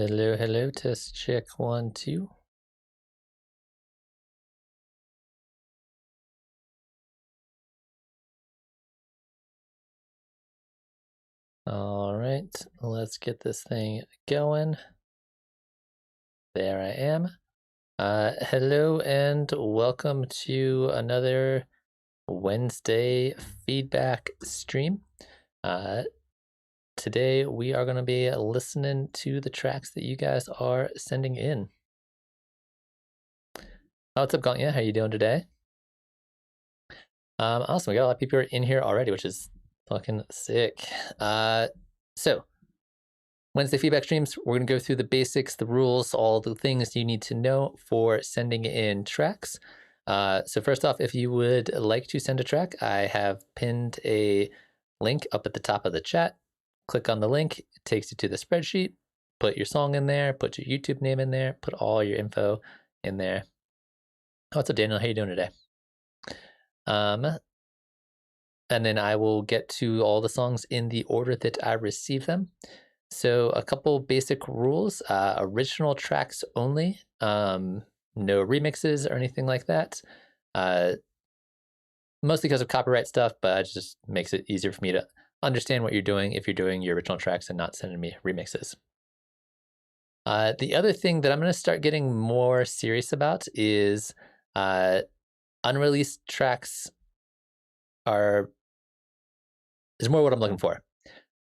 Hello, hello, test check 1, 2. All right, let's get this thing going. There I am. Hello and welcome to another Wednesday feedback stream. Today we are going to be listening to the tracks that you guys are sending in. Oh, what's up, Gauntya? How you doing today? Awesome. We got a lot of people in here already, which is fucking sick. So Wednesday feedback streams, we're going to go through the basics, the rules, all the things you need to know for sending in tracks. So first off, if you would like to send a track, I have pinned a link up at the top of the chat. Click on the link, it takes you to the spreadsheet. Put your song in there, put your YouTube name in there, put all your info in there. What's up, Daniel? How you doing today? And then I will get to all the songs in the order that I receive them. So a couple basic rules, original tracks only, no remixes or anything like that. Mostly because of copyright stuff, but it just makes it easier for me to understand what you're doing if you're doing your original tracks and not sending me remixes. The other thing that I'm going to start getting more serious about is unreleased tracks is more what I'm looking for.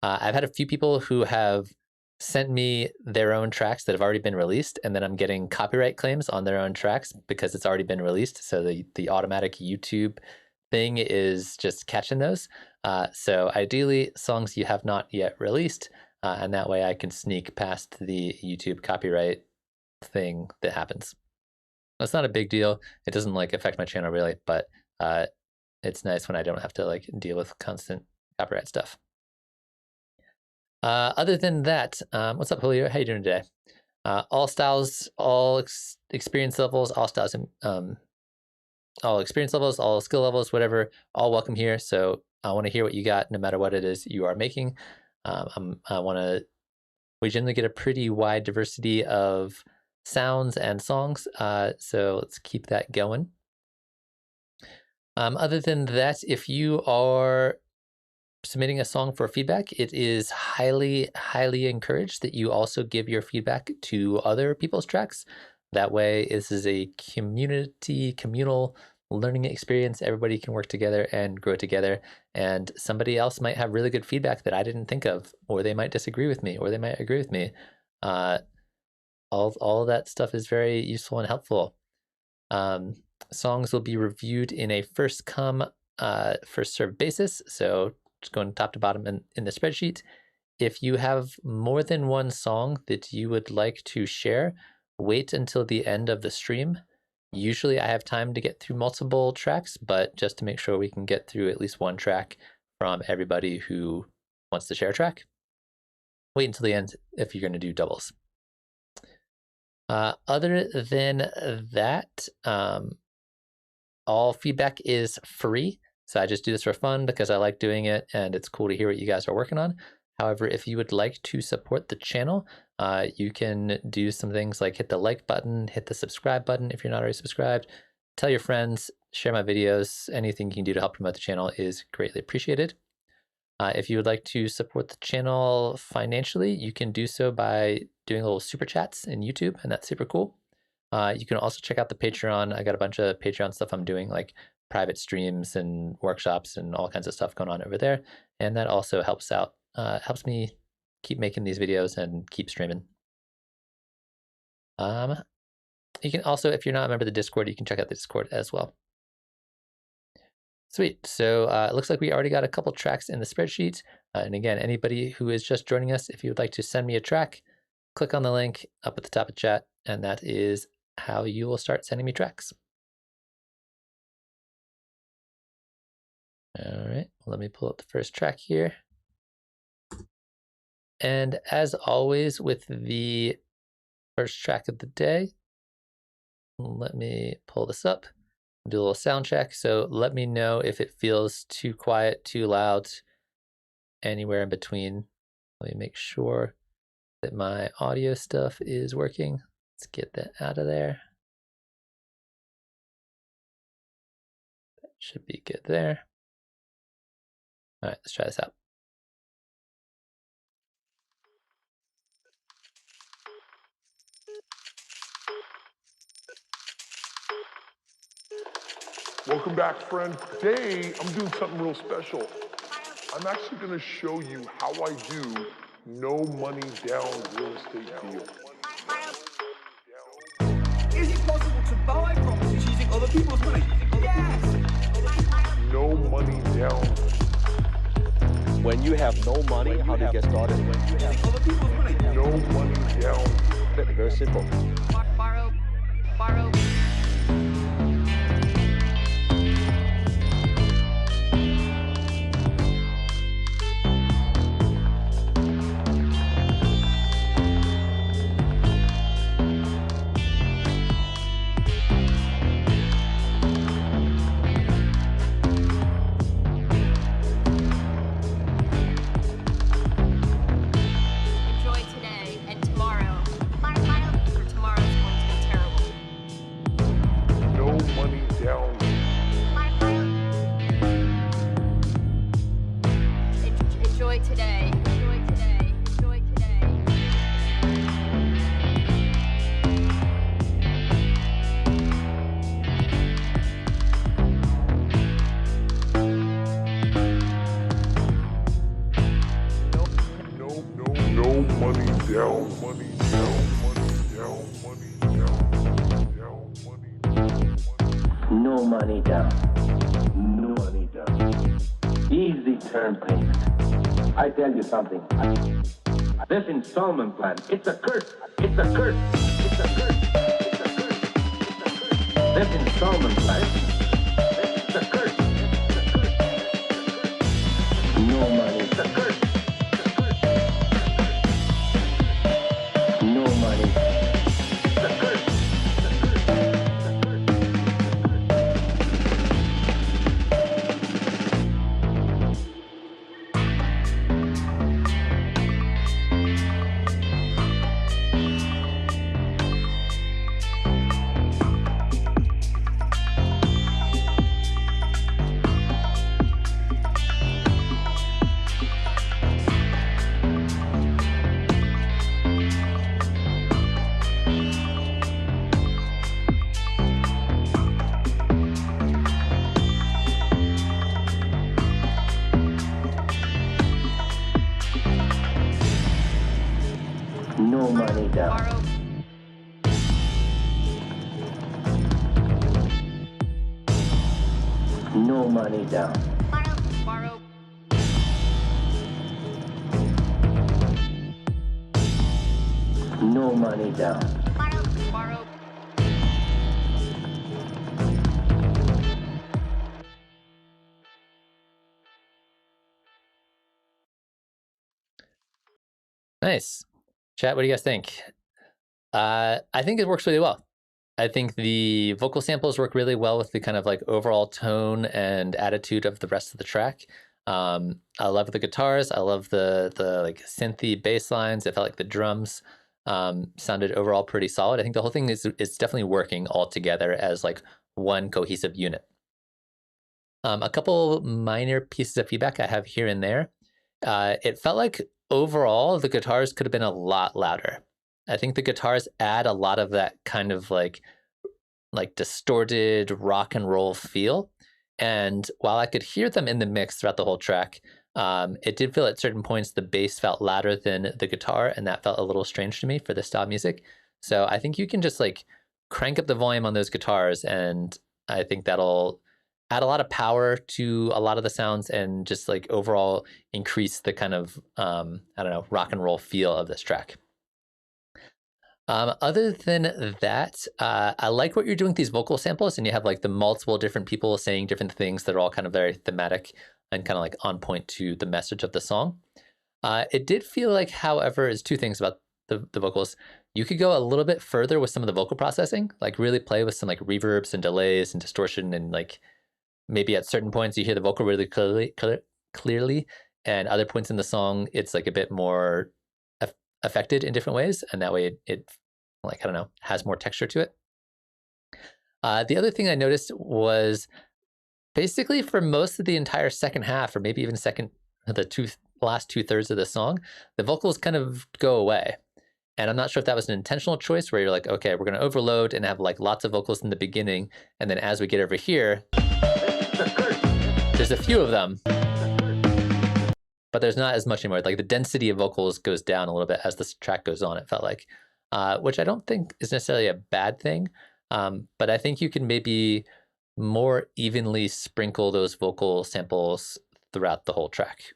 I've had a few people who have sent me their own tracks that have already been released, and then I'm getting copyright claims on their own tracks because it's already been released. So the automatic YouTube thing is just catching those. So ideally, songs you have not yet released, and that way I can sneak past the YouTube copyright thing that happens. It's not a big deal. It doesn't like affect my channel really, but it's nice when I don't have to like deal with constant copyright stuff. Other than that, what's up, Julio? How you doing today? All styles, all experience levels, all styles, all experience levels, all skill levels, whatever, all welcome here. So I want to hear what you got, no matter what it is you are making. We generally get a pretty wide diversity of sounds and songs, so let's keep that going. Other than that, if you are submitting a song for feedback, it is highly, highly encouraged that you also give your feedback to other people's tracks. That way, this is a communal learning experience. Everybody can work together and grow together, and somebody else might have really good feedback that I didn't think of, or they might disagree with me, or they might agree with me. All of that stuff is very useful and helpful. Songs will be reviewed in a first come, first served basis. So just going top to bottom in the spreadsheet. If you have more than one song that you would like to share, wait until the end of the stream. Usually I have time to get through multiple tracks, but just to make sure we can get through at least one track from everybody who wants to share a track, wait until the end if you're going to do doubles. Other than that, all feedback is free. So I just do this for fun because I like doing it and it's cool to hear what you guys are working on. However, if you would like to support the channel, you can do some things like hit the like button, hit the subscribe button if you're not already subscribed, tell your friends, share my videos. Anything you can do to help promote the channel is greatly appreciated. If you would like to support the channel financially, you can do so by doing little super chats in YouTube, and that's super cool. You can also check out the Patreon. I got a bunch of Patreon stuff I'm doing, like private streams and workshops and all kinds of stuff going on over there. And that also helps out, helps me keep making these videos and keep streaming. You can also, if you're not a member of the Discord, you can check out the Discord as well. Sweet. So it looks like we already got a couple tracks in the spreadsheet. And again, anybody who is just joining us, if you would like to send me a track, click on the link up at the top of chat, and that is how you will start sending me tracks. All right, let me pull up the first track here. And as always with the first track of the day, let me pull this up, do a little sound check. So let me know if it feels too quiet, too loud, anywhere in between. Let me make sure. that my audio stuff is working. Let's get that out of there. That should be good there. All right, let's try this out. Welcome back, friend. Today, I'm doing something real special. I'm actually going to show you how I do no money down real estate deal. Is it possible to buy properties using other people's money? Yes! No money down. When you have no money, how do you get started? When you have Other people's money? No money down. very simple. Borrow. Enjoy today and tomorrow. For tomorrow's going to be terrible. No money down. Enjoy today. Enjoy today. No money down. Money down. Money down. Money down. Money down. No money down. No money down. Easy term payment. I tell you something. This installment plan, it's a curse. It's a curse. It's a curse. It's a curse. It's a curse. This installment plan, it's a curse. It's a curse. No money. It's a curse. It's a curse. No money. It's a curse. It's a curse. It's a curse. No money down. Borrow. No money down. Borrow. No money down. Borrow. Nice. Chat, what do you guys think? I think it works really well. I think the vocal samples work really well with the kind of like overall tone and attitude of the rest of the track. I love the guitars. I love the like synthy bass lines. I felt like the drums sounded overall pretty solid. I think the whole thing is definitely working all together as like one cohesive unit. A couple minor pieces of feedback I have here and there. It felt like overall the guitars could have been a lot louder. I think the guitars add a lot of that kind of like distorted rock and roll feel. And while I could hear them in the mix throughout the whole track, it did feel at certain points the bass felt louder than the guitar, and that felt a little strange to me for this style of music. So I think you can just like crank up the volume on those guitars, and I think that'll add a lot of power to a lot of the sounds and just like overall increase the kind of, I don't know, rock and roll feel of this track. Other than that, I like what you're doing with these vocal samples, and you have like the multiple different people saying different things that are all kind of very thematic and kind of like on point to the message of the song. It did feel like, however, is two things about the vocals. You could go a little bit further with some of the vocal processing, like really play with some like reverbs and delays and distortion, and like maybe at certain points you hear the vocal really clearly, and other points in the song it's like a bit more affected in different ways, and that way it like, I don't know, has more texture to it. The other thing I noticed was basically for most of the entire second half, or maybe even the last 2/3 of the song, the vocals kind of go away. And I'm not sure if that was an intentional choice where you're like, okay, we're going to overload and have like lots of vocals in the beginning, and then as we get over here, there's a few of them, but there's not as much anymore. Like the density of vocals goes down a little bit as this track goes on, it felt like, which I don't think is necessarily a bad thing. But I think you can maybe more evenly sprinkle those vocal samples throughout the whole track.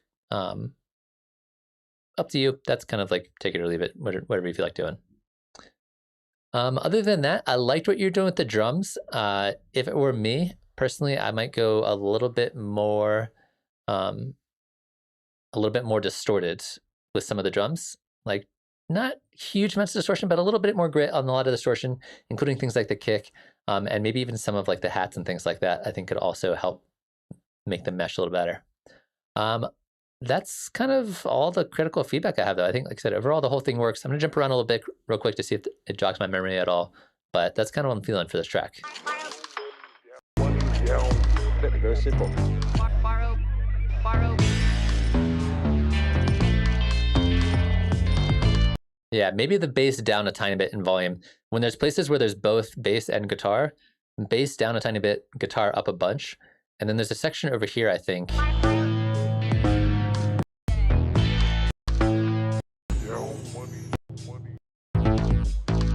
Up to you. That's kind of like take it or leave it, whatever you feel like doing. Other than that, I liked what you're doing with the drums. If it were me, personally, I might go a little bit more distorted with some of the drums. Like not huge amounts of distortion, but a little bit more grit on a lot of distortion, including things like the kick, and maybe even some of like the hats and things like that, I think could also help make them mesh a little better. That's kind of all the critical feedback I have, though. I think, like I said, overall, the whole thing works. I'm going to jump around a little bit real quick to see if it jogs my memory at all, but that's kind of what I'm feeling for this track. Very simple. Borrow. Yeah, maybe the bass down a tiny bit in volume. When there's places where there's both bass and guitar, bass down a tiny bit, guitar up a bunch. And then there's a section over here, I think.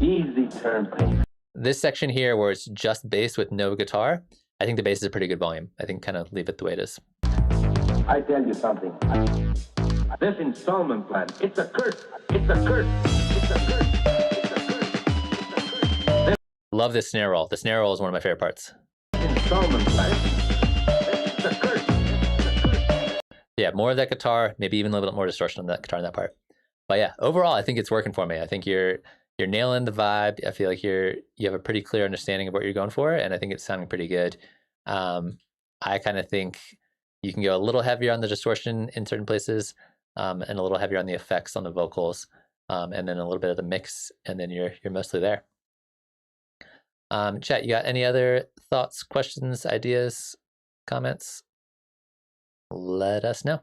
Easy turn payment. This section here where it's just bass with no guitar, I think the bass is a pretty good volume. I think kind of leave it the way it is. I tell you something. This installment plan, it's a curse. It's a curse. It's a curse. It's a curse. It's a curse. Love this snare roll. The snare roll is one of my favorite parts. Installment plan. It's a curse. It's a curse. Yeah, more of that guitar, maybe even a little bit more distortion on that guitar in that part. But yeah, overall, I think it's working for me. I think you're nailing the vibe. I feel like you have a pretty clear understanding of what you're going for, and I think it's sounding pretty good. I kind of think you can go a little heavier on the distortion in certain places, and a little heavier on the effects on the vocals, and then a little bit of the mix, and then you're mostly there. Chat, you got any other thoughts, questions, ideas, comments? Let us know.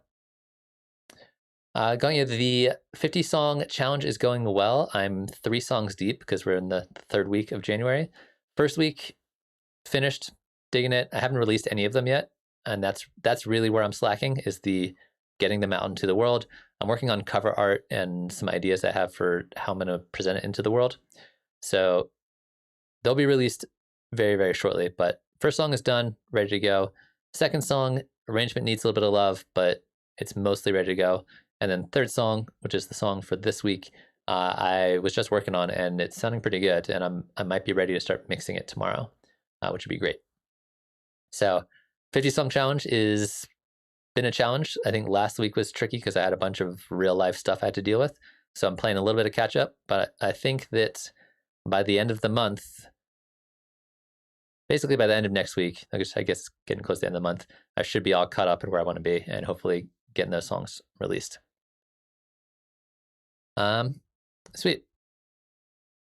Ganya, the 50-song challenge is going well. I'm 3 songs deep because we're in the 3rd week of January. First week, finished, digging it. I haven't released any of them yet, and that's really where I'm slacking, is the getting them out into the world. I'm working on cover art and some ideas I have for how I'm going to present it into the world. So they'll be released very, very shortly, but first song is done, ready to go. Second song, arrangement needs a little bit of love, but it's mostly ready to go. And then third song, which is the song for this week, I was just working on, and it's sounding pretty good, and I might be ready to start mixing it tomorrow, which would be great. So 50-song challenge is been a challenge. I think last week was tricky because I had a bunch of real life stuff I had to deal with. So I'm playing a little bit of catch up, but I think that by the end of the month, basically by the end of next week, I guess getting close to the end of the month, I should be all caught up and where I want to be, and hopefully getting those songs released. Sweet.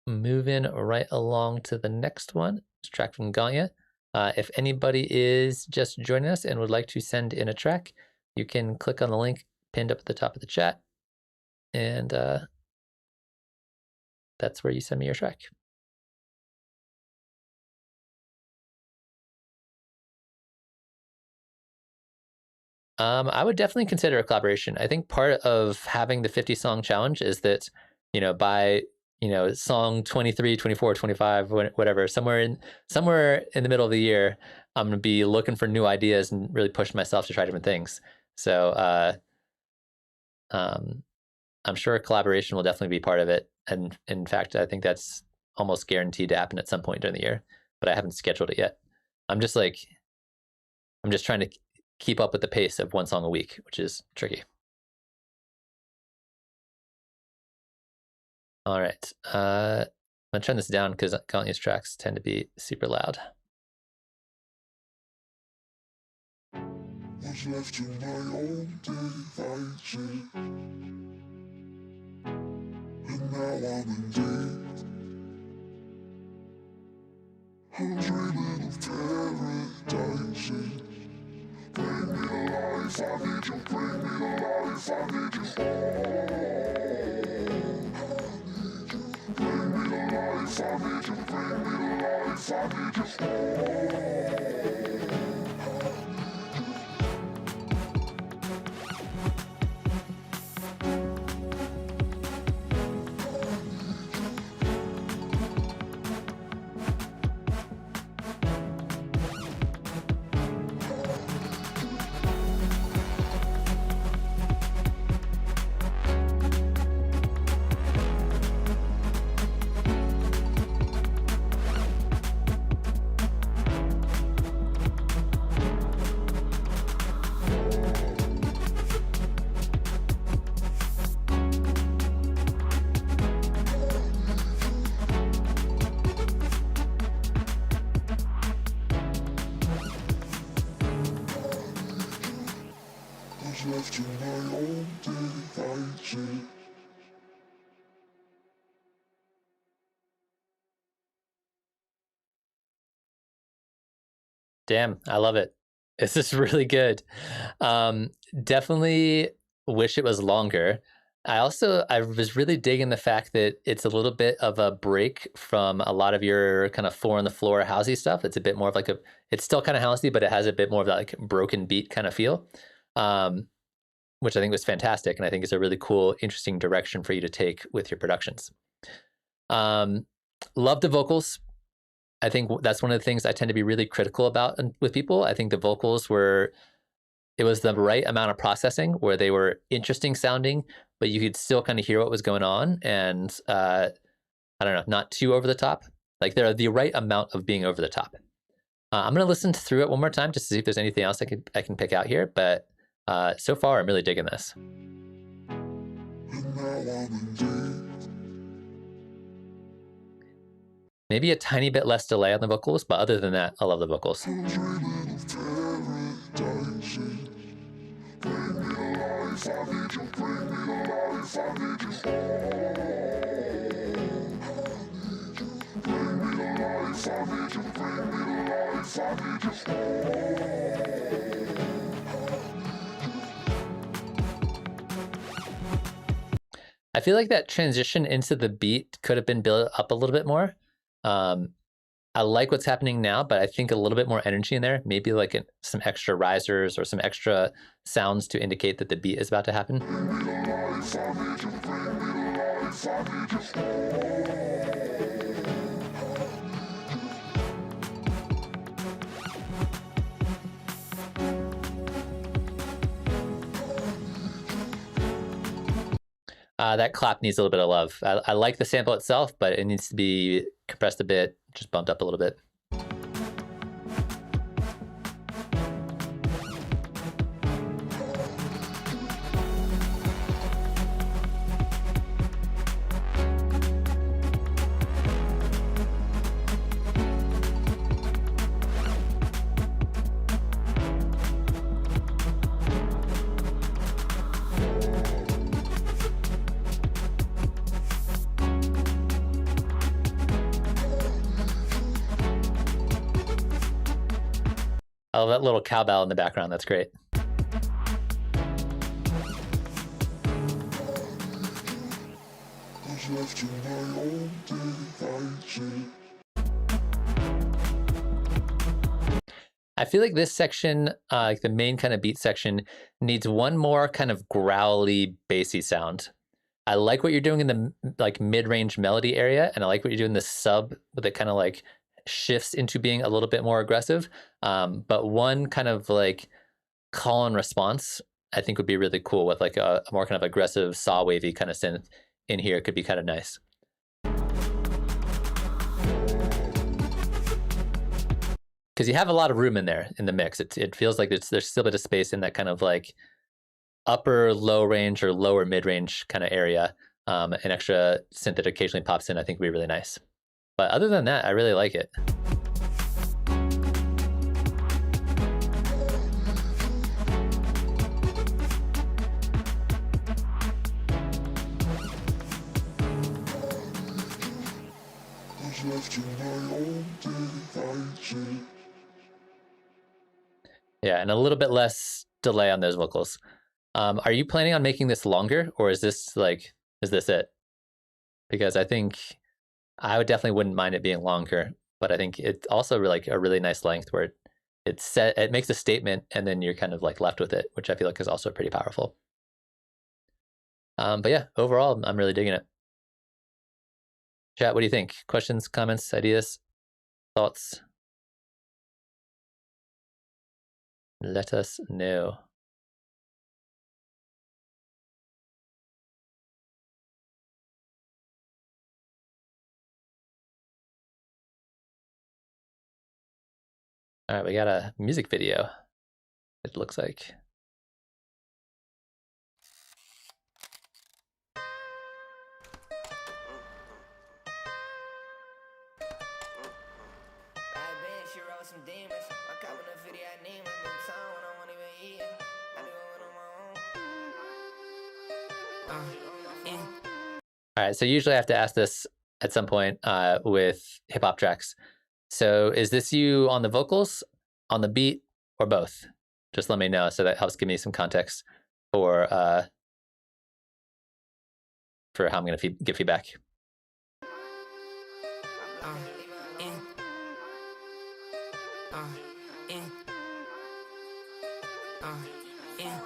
Moving right along to the next one. It's a track from Ganya. If anybody is just joining us and would like to send in a track, you can click on the link pinned up at the top of the chat, and that's where you send me your track. I would definitely consider a collaboration. I think part of having the 50-song challenge is that, by, song 23, 24, 25, whatever, somewhere in the middle of the year, I'm going to be looking for new ideas and really push myself to try different things. So I'm sure collaboration will definitely be part of it. And in fact, I think that's almost guaranteed to happen at some point during the year, but I haven't scheduled it yet. I'm just trying to keep up with the pace of 1 song a week, which is tricky. All right, I'm gonna turn this down because Ganya's tracks tend to be super loud. What's left of my old devices? I'm dreaming of paradise. Bring me to life, I need you. Bring me to life, I need you. Bring me to life, I need you. Bring me to life, I need you. Left to my own devices. Damn, I love it. This is really good. Definitely wish it was longer. I was really digging the fact that it's a little bit of a break from a lot of your kind of four on the floor housey stuff. It's a bit more of like it's still kind of housey, but it has a bit more of that like broken beat kind of feel. Which I think was fantastic, and I think is a really cool, interesting direction for you to take with your productions. Love the vocals. I think that's one of the things I tend to be really critical about with people. I think the vocals it was the right amount of processing where they were interesting sounding, but you could still kind of hear what was going on, and I don't know, not too over the top. Like they're the right amount of being over the top. I'm going to listen through it one more time just to see if there's anything else I can pick out here, but so far, I'm really digging this. Maybe a tiny bit less delay on the vocals, but other than that, I love the vocals. I feel like that transition into the beat could have been built up a little bit more. I like what's happening now, but I think a little bit more energy in there, maybe like some extra risers or some extra sounds to indicate that the beat is about to happen. That clap needs a little bit of love. I like the sample itself, but it needs to be compressed a bit, just bumped up a little bit. Oh, that little cowbell in the background, that's great. I feel like this section, like the main kind of beat section, needs one more kind of growly, bassy sound. I like what you're doing in the like mid-range melody area, and I like what you're doing in the sub that kind of like shifts into being a little bit more aggressive. But one kind of like call and response, I think would be really cool with like a more kind of aggressive saw wavy kind of synth in here. Could be kind of nice. Because you have a lot of room in there in the mix. It feels like there's still a bit of space in that kind of like upper low range or lower mid range kind of area. An extra synth that occasionally pops in, I think would be really nice. But other than that, I really like it. Yeah, and a little bit less delay on those vocals. Are you planning on making this longer, or is this it? Because I think I would definitely wouldn't mind it being longer, but I think it's also like a really nice length where it makes a statement and then you're kind of like left with it, which I feel like is also pretty powerful. But yeah, overall, I'm really digging it. Chat, what do you think? Questions, comments, ideas, thoughts? Let us know. All right, we got a music video, it looks like. All right, so usually I have to ask this at some point with hip hop tracks. So is this you on the vocals, on the beat, or both? Just let me know, so that helps give me some context for how I'm going to get feedback.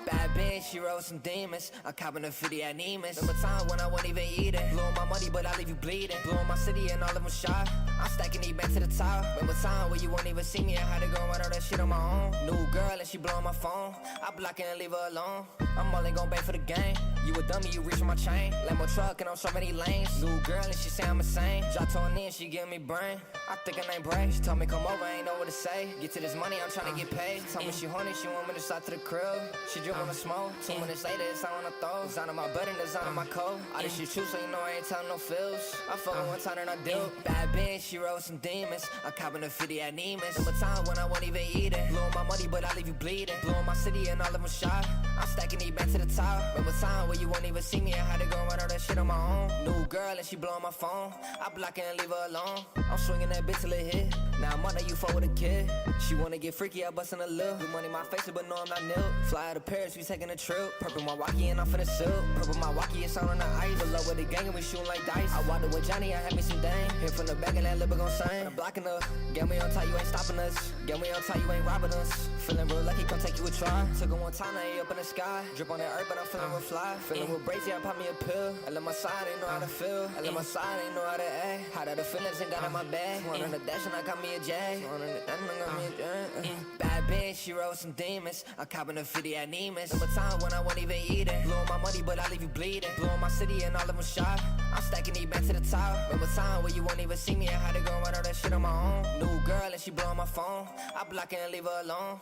Bad bitch, she wrote some demons. I'm copping a 50 at Nemus. Remember time when I wasn't even eating. Blowing my money, but I leave you bleeding. Blowing my city and all of them shot. I'm stacking these back to the top. Remember time when you won't even see me. I had to go run all that shit on my own. New girl and she blowing my phone. I block it and leave her alone. I'm only gon' pay for the game. You a dummy, you reach for my chain. Lambo truck and I'm so many lanes. New girl and she say I'm insane. Drop on in, she give me brain. I think her name Bray. She told me come over, I ain't know what to say. Get to this money, I'm tryna get paid. Told me she horny, she want me to start to the crib. She just wanna smoke. 2 minutes later, it's on the throw. It's on my butt and it's on my coat. All this shit true, so you know I ain't telling no feels. I fuck her one time and I do. Bad bitch, she wrote some demons. I'm copping a 50 at Nemus. Remember time when I wasn't even eating. Blowing my money, but I leave you bleeding. Blowing my city and all of them shot. I'm stacking these back to the top. Remember time when you won't even see me. I had to go run all that shit on my own. New girl and she blowing my phone. I block it and leave her alone. I'm swinging that bitch till it hit. Now I'm on that you fuck with a kid. She wanna get freaky, I bustin' a lil. Blue money my face, but no I'm not nil. Fly out to Paris, we taking a trip. Purple my walkie and I'm finna sip. Purple my walkie, it's on the ice. Pull up with the gang and we shooting like dice. I walked with Johnny, I had me some dang. Hit from the back and that lip gon' sing. I'm blocking up. Get me on top, you ain't stopping us. Get me on top, you ain't robbing us. Feeling real lucky, come take you a try. Took it one time, now you up in the sky. Drip on that earth, but I'm feeling real fly. Feeling real brazy, I pop me a pill. I let my side, ain't know how to feel. I let my side, ain't know how to act. How the feelings ain't got in my bag. One on the dash and I got me a jag. One on the dash and I got me a jag. Bad bitch, she wrote some demons. I'm copping a 50 at Nemus. Remember time when I wasn't even eating. Blowing my money, but I leave you bleeding. Blowing my city and all of them shot. I'm stacking these back to the top. Remember time when you won't even see me. I had to go run all that shit on my own. New girl and she blowing my phone. I block it and leave her alone.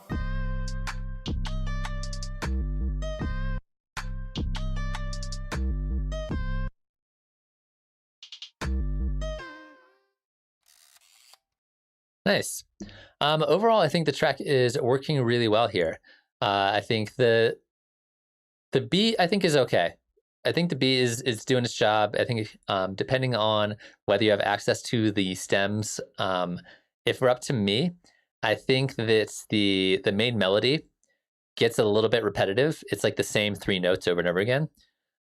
Nice. Overall, I think the track is working really well here. I think the beat, I think, is okay. I think the beat is doing its job. I think depending on whether you have access to the stems, if we're up to me, I think that the main melody gets a little bit repetitive. It's like the same 3 notes over and over again.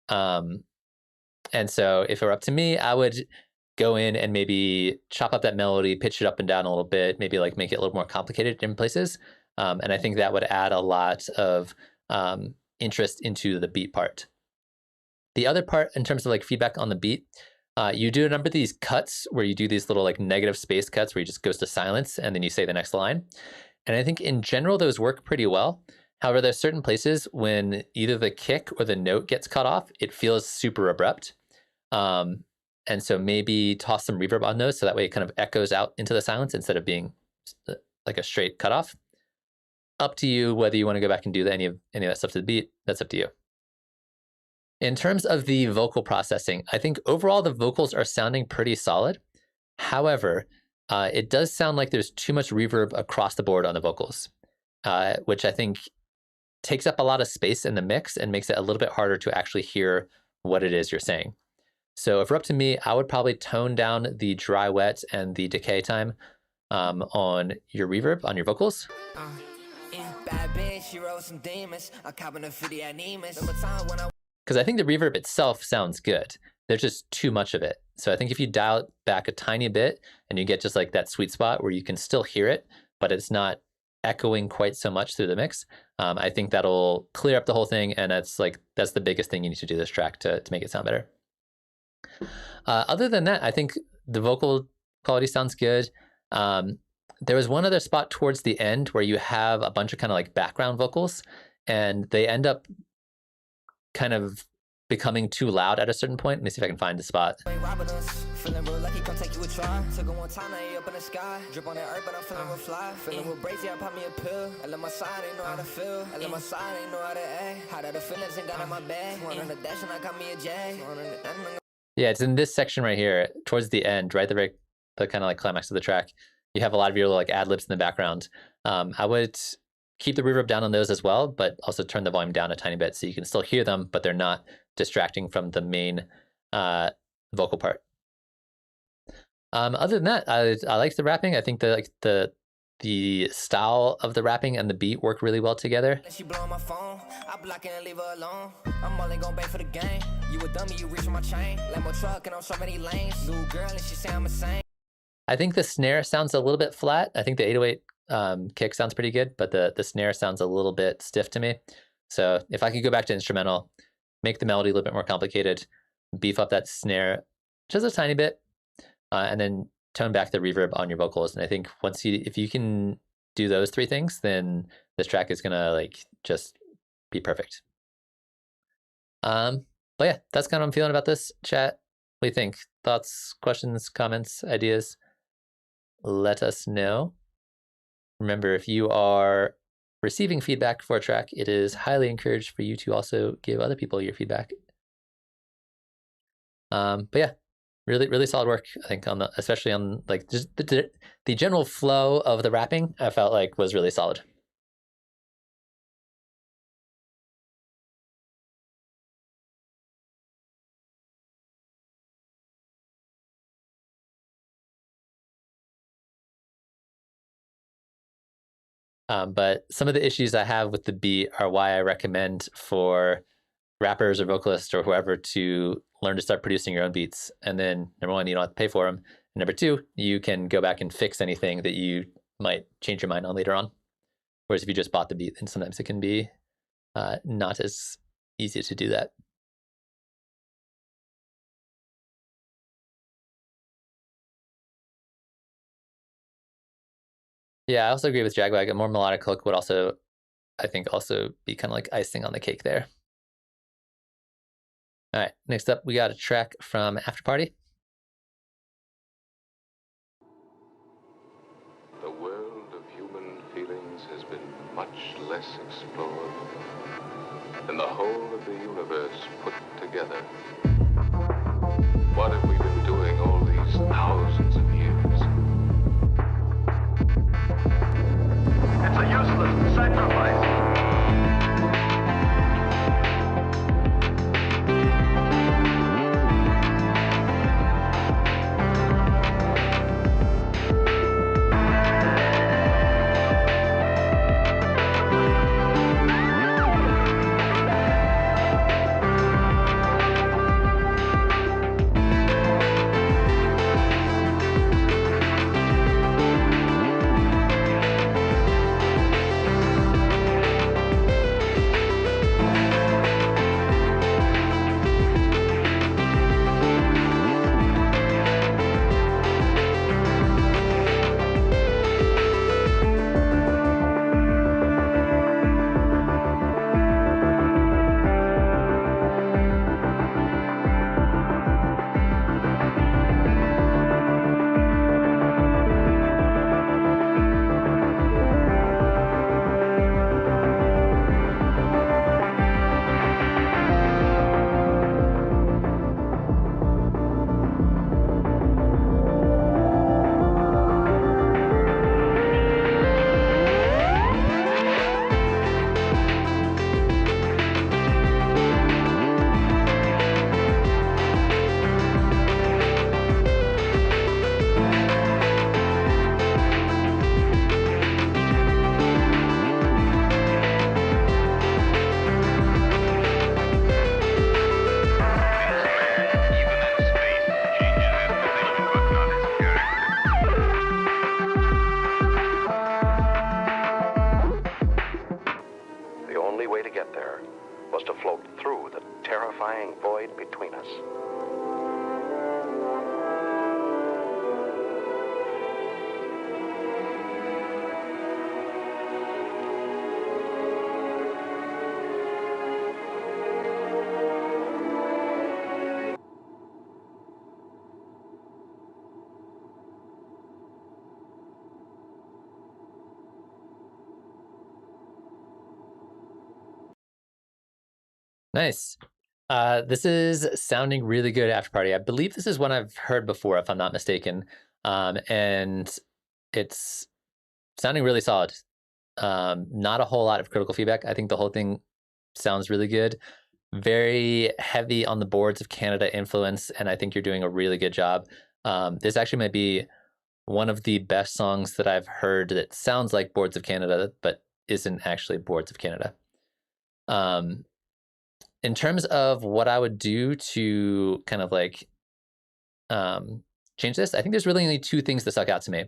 And so if it were up to me, I would go in and maybe chop up that melody, pitch it up and down a little bit, maybe like make it a little more complicated in places. And I think that would add a lot of interest into the beat part. The other part, in terms of like feedback on the beat, you do a number of these cuts where you do these little like negative space cuts where you just goes to silence and then you say the next line. And I think in general, those work pretty well. However, there's certain places when either the kick or the note gets cut off, it feels super abrupt. And so maybe toss some reverb on those so that way it kind of echoes out into the silence instead of being like a straight cutoff. Up to you whether you want to go back and do any of that stuff to the beat. That's up to you. In terms of the vocal processing, I think overall the vocals are sounding pretty solid. However, it does sound like there's too much reverb across the board on the vocals, which I think takes up a lot of space in the mix and makes it a little bit harder to actually hear what it is you're saying. So if it were up to me, I would probably tone down the dry wet and the decay time on your reverb, on your vocals. Because I think the reverb itself sounds good. There's just too much of it. So I think if you dial it back a tiny bit and you get just like that sweet spot where you can still hear it, but it's not echoing quite so much through the mix, I think that'll clear up the whole thing. And that's the biggest thing you need to do this track to make it sound better. Other than that, I think the vocal quality sounds good. There was one other spot towards the end where you have a bunch of kind of like background vocals, and they end up kind of becoming too loud at a certain point. Let me see if I can find the spot. Yeah, it's in this section right here, towards the end, right? The kind of like climax of the track. You have a lot of your like ad libs in the background. I would keep the reverb down on those as well, but also turn the volume down a tiny bit so you can still hear them, but they're not distracting from the main vocal part. Other than that, I like the rapping. I think the style of the rapping and the beat work really well together. She blowing my phone, I block it and leave her alone. I'm only gon' pay for the game. You a dummy, you reach my chain. Let my truck and I'm so many lanes. New girl and she say I'm insane. I think the snare sounds a little bit flat. I think the 808 kick sounds pretty good, but the snare sounds a little bit stiff to me. So if I could go back to instrumental, make the melody a little bit more complicated, beef up that snare just a tiny bit, and then tone back the reverb on your vocals. And I think if you can do those three things, then this track is gonna like just be perfect. But yeah, that's kind of what I'm feeling about this. Chat, what do you think? Thoughts, questions, comments, ideas? Let us know. Remember, if you are receiving feedback for a track, it is highly encouraged for you to also give other people your feedback. But yeah, really solid work. I think especially on like just the general flow of the rapping, I felt like was really solid. But some of the issues I have with the beat are why I recommend for rappers or vocalists or whoever to learn to start producing your own beats. And then number one, you don't have to pay for them. And number two, you can go back and fix anything that you might change your mind on later on. Whereas if you just bought the beat, then sometimes it can be not as easy to do that. Yeah, I also agree with Jagwag. A more melodic hook would also, I think, also be kind of like icing on the cake there. All right, next up, we got a track from After Party. The world of human feelings has been much less explored than the whole of the universe put together. What have we been doing all these thousands of years? It's a useless sacrifice. only way to get there was to float through the terrifying void between us. Nice. This is sounding really good, After Party. I believe this is one I've heard before, if I'm not mistaken. And it's sounding really solid. Not a whole lot of critical feedback. I think the whole thing sounds really good. Very heavy on the Boards of Canada influence, and I think you're doing a really good job. This actually might be one of the best songs that I've heard that sounds like Boards of Canada, but isn't actually Boards of Canada. In terms of what I would do to kind of like change this, I think there's really only two things that stuck out to me.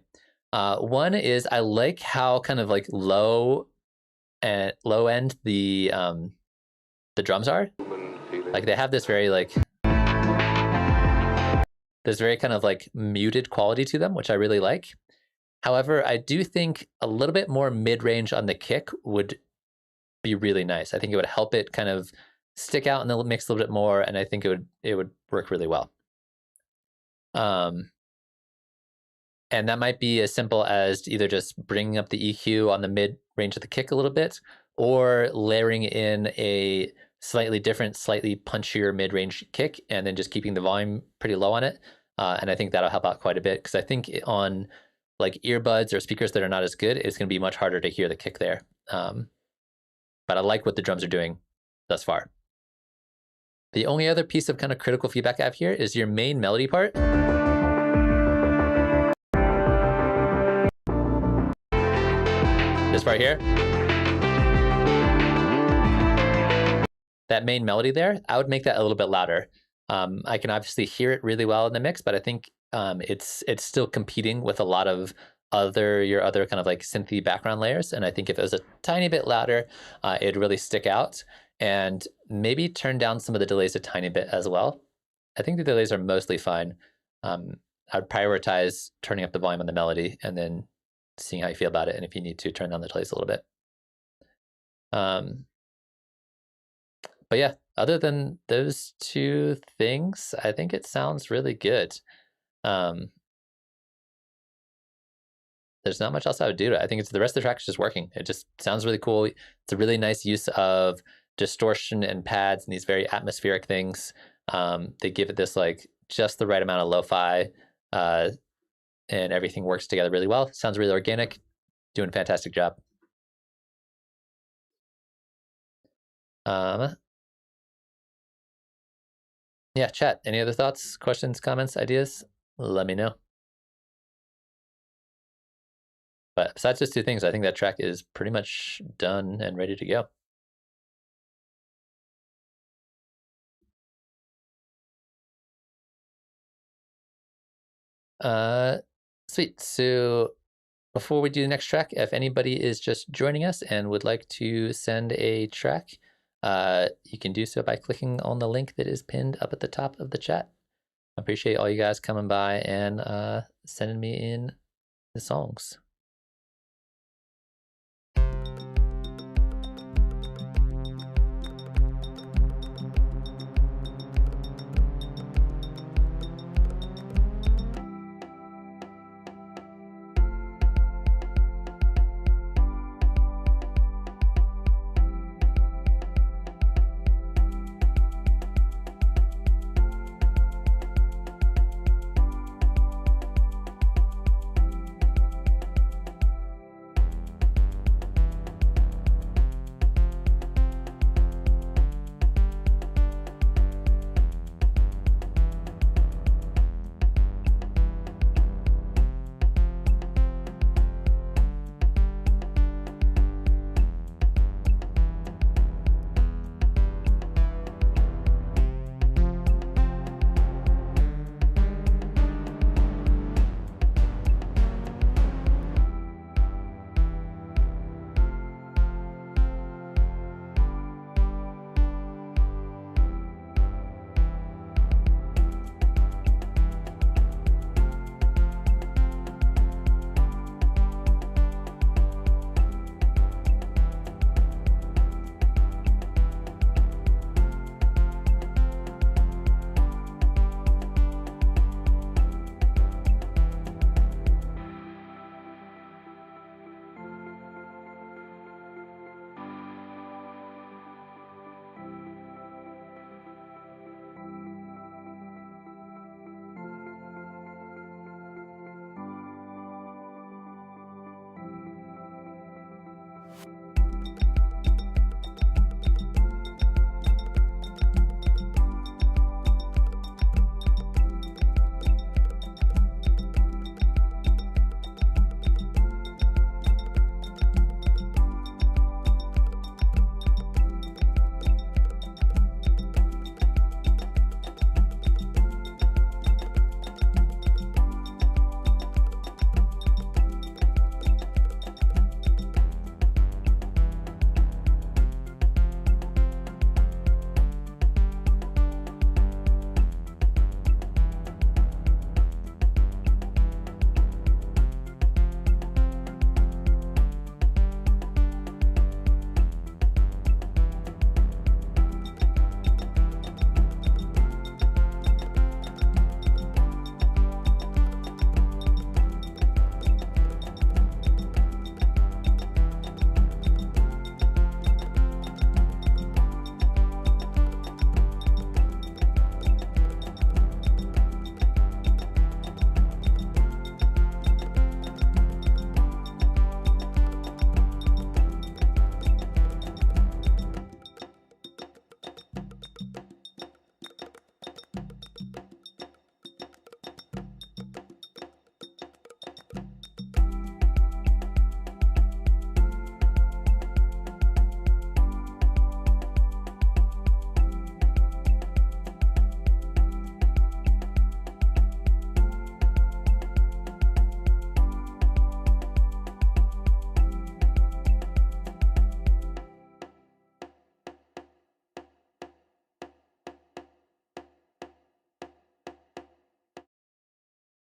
One is I like how kind of like low end the drums are. Like they have this very like this very kind of like muted quality to them, which I really like. However, I do think a little bit more mid-range on the kick would be really nice. I think it would help it kind of stick out in the mix a little bit more, and I think it would work really well. And that might be as simple as either just bringing up the EQ on the mid-range of the kick a little bit, or layering in a slightly different, slightly punchier mid-range kick, and then just keeping the volume pretty low on it. And I think that'll help out quite a bit, because I think on like earbuds or speakers that are not as good, it's going to be much harder to hear the kick there. But I like what the drums are doing thus far. The only other piece of kind of critical feedback I have here is your main melody part. This part here. That main melody there, I would make that a little bit louder. I can obviously hear it really well in the mix, but I think it's still competing with a lot of your other kind of like synthy background layers. And I think if it was a tiny bit louder, it'd really stick out. And maybe turn down some of the delays a tiny bit as well. I think the delays are mostly fine. I'd prioritize turning up the volume on the melody and then seeing how you feel about it. And if you need to, turn down the delays a little bit. But yeah, other than those two things, I think it sounds really good. There's not much else I would do to it. I think the rest of the track is just working. It just sounds really cool. It's a really nice use of distortion and pads and these very atmospheric things. They give it this like just the right amount of lo-fi, and everything works together really well. Sounds really organic. Doing a fantastic job. Yeah, chat. Any other thoughts, questions, comments, ideas? Let me know. But besides those two things, I think that track is pretty much done and ready to go. Sweet. So before we do the next track, if anybody is just joining us and would like to send a track, you can do so by clicking on the link that is pinned up at the top of the chat. I appreciate all you guys coming by and sending me in the songs.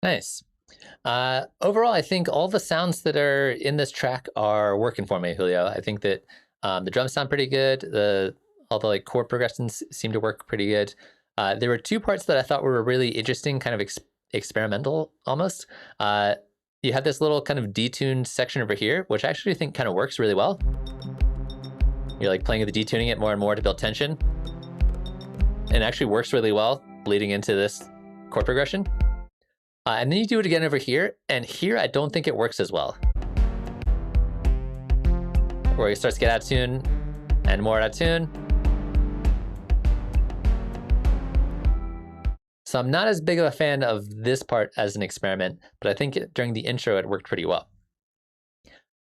Nice. Overall, I think all the sounds that are in this track are working for me, Julio. I think that the drums sound pretty good. All the like chord progressions seem to work pretty good. There were two parts that I thought were really interesting, kind of experimental almost. You have this little kind of detuned section over here, which I actually think kind of works really well. You're like playing with the detuning it more and more to build tension. And it actually works really well leading into this chord progression. And then you do it again over here, and here I don't think it works as well. Where it starts to get out of tune and more out of tune. So I'm not as big of a fan of this part as an experiment, but I think during the intro it worked pretty well.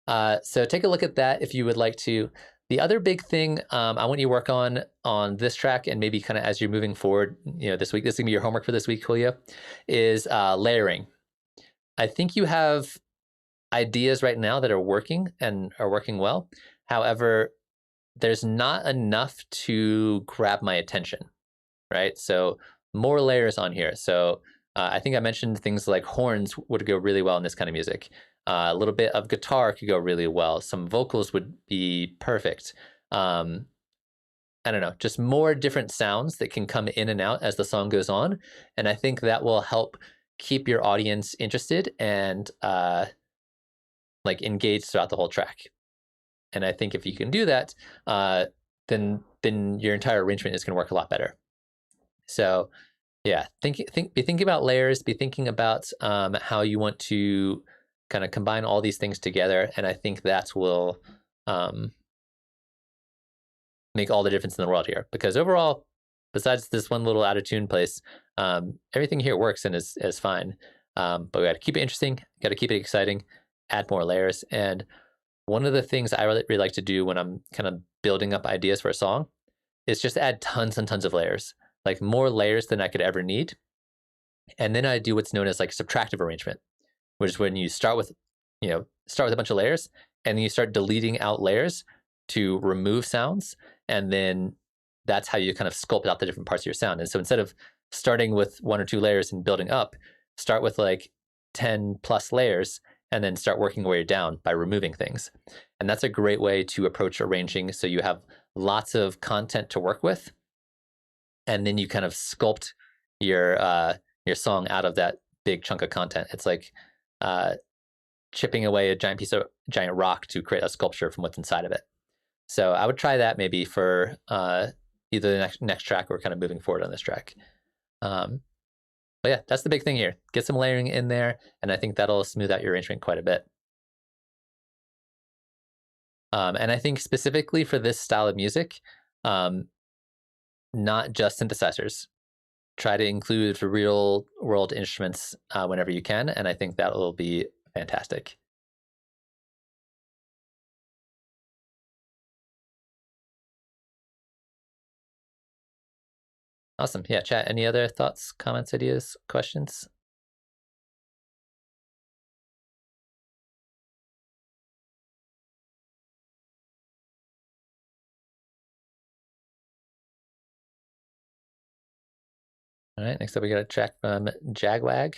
So take a look at that if you would like to. The other big thing I want you to work on this track, and maybe kind of as you're moving forward, this week, this is gonna be your homework for this week, Julio, is layering. I think you have ideas right now that are working and are working well. However, there's not enough to grab my attention, right? So more layers on here. So I think I mentioned things like horns would go really well in this kind of music. A little bit of guitar could go really well. Some vocals would be perfect. I don't know, just more different sounds that can come in and out as the song goes on. And I think that will help keep your audience interested and like engaged throughout the whole track. And I think if you can do that, then your entire arrangement is going to work a lot better. So yeah, be thinking about layers, be thinking about how you want to kind of combine all these things together, and I think that will make all the difference in the world here. Because overall, besides this one little out of tune place, everything here works and is fine. But we got to keep it interesting, got to keep it exciting, add more layers. And one of the things I really like to do when I'm kind of building up ideas for a song is just add tons and tons of layers, like more layers than I could ever need. And then I do what's known as like subtractive arrangement, which is when you start with a bunch of layers, and then you start deleting out layers to remove sounds, and then that's how you kind of sculpt out the different parts of your sound. And so instead of starting with 1 or 2 layers and building up, start with like 10 plus layers, and then start working your way down by removing things. And that's a great way to approach arranging, so you have lots of content to work with, and then you kind of sculpt your song out of that big chunk of content. It's like chipping away a giant rock to create a sculpture from what's inside of it. So I would try that maybe for either the next track or kind of moving forward on this track. But yeah, that's the big thing here. Get some layering in there, and I think that'll smooth out your arrangement quite a bit. And I think specifically for this style of music, not just synthesizers. Try to include real world instruments whenever you can, and I think that will be fantastic. Awesome. Yeah, chat, any other thoughts, comments, ideas, questions? All right, next up we got a track from Jagwag.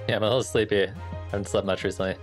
Yeah, I'm a little sleepy. I haven't slept much recently.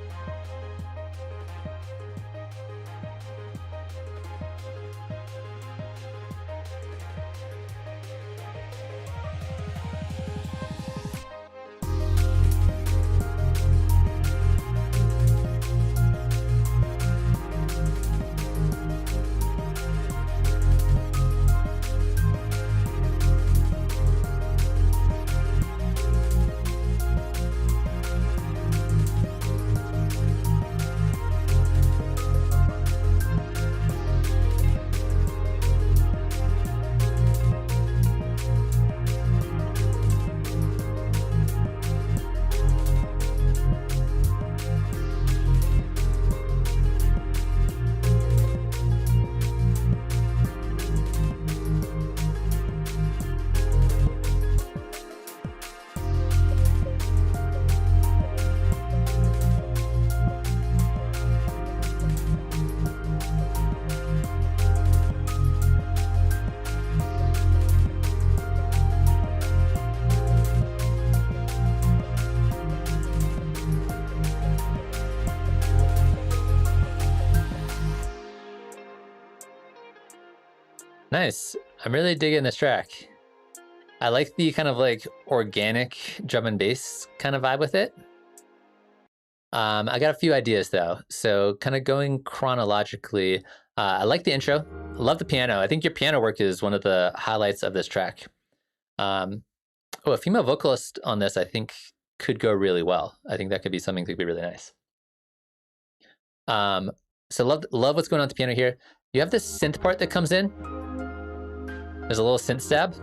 Nice. I'm really digging this track. I like the kind of like organic drum and bass kind of vibe with it. I got a few ideas though. So kind of going chronologically, I like the intro. I love the piano. I think your piano work is one of the highlights of this track. A female vocalist on this, I think, could go really well. I think that could be something that could be really nice. So love what's going on with the piano here. You have this synth part that comes in. There's a little synth stab.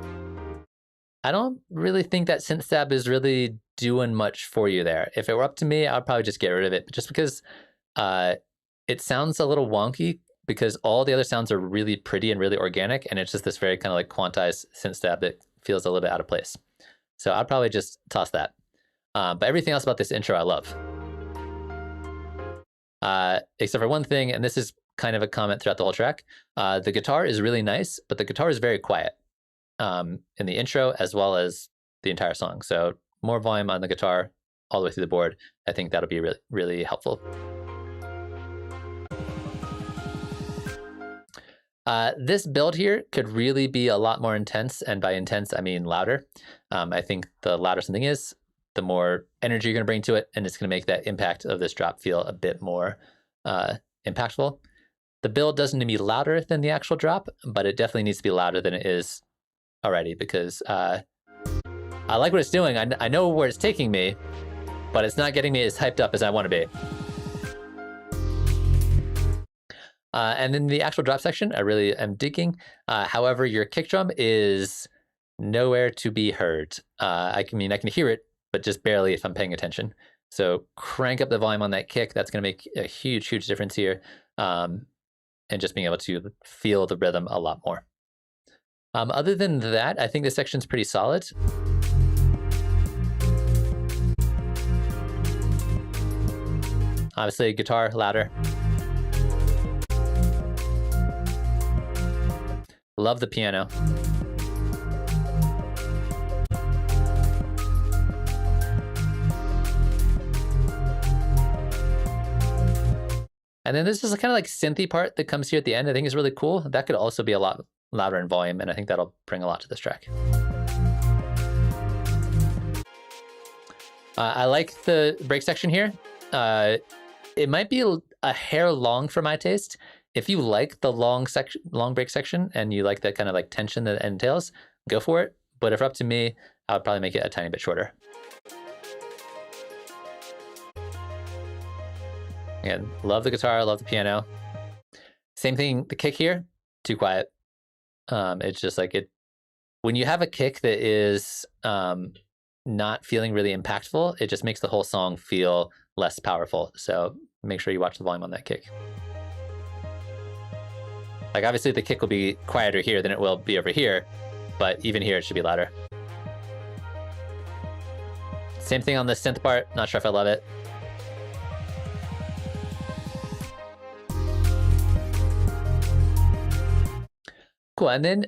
I don't really think that synth stab is really doing much for you there. If it were up to me, I'd probably just get rid of it, just because it sounds a little wonky because all the other sounds are really pretty and really organic, and it's just this very kind of like quantized synth stab that feels a little bit out of place. So I'd probably just toss that. But everything else about this intro I love. Except for one thing, and this is kind of a comment throughout the whole track. The guitar is really nice, but the guitar is very quiet in the intro as well as the entire song. So more volume on the guitar all the way through the board. I think that'll be really, really helpful. This build here could really be a lot more intense, and by intense, I mean louder. I think the louder something is, the more energy you're going to bring to it, and it's going to make that impact of this drop feel a bit more impactful. The build doesn't need to be louder than the actual drop, but it definitely needs to be louder than it is already, because I like what it's doing. I know where it's taking me, but it's not getting me as hyped up as I want to be. And then the actual drop section, I really am digging. However, your kick drum is nowhere to be heard. I can hear it, but just barely if I'm paying attention. So crank up the volume on that kick. That's going to make a huge, huge difference here. And just being able to feel the rhythm a lot more. Other than that, I think this section's pretty solid. Obviously, guitar louder. Love the piano. And then this is kind of like synthy part that comes here at the end. I think is really cool. That could also be a lot louder in volume, and I think that'll bring a lot to this track. I like the break section here. It might be a hair long for my taste. If you like the long break section and you like that kind of like tension that it entails, go for it. But if up to me, I would probably make it a tiny bit shorter. Again, love the guitar, love the piano. Same thing, the kick here, too quiet. It's just like it. When you have a kick that is not feeling really impactful, it just makes the whole song feel less powerful. So make sure you watch the volume on that kick. Like obviously the kick will be quieter here than it will be over here, but even here it should be louder. Same thing on the synth part, not sure if I love it. Cool, and then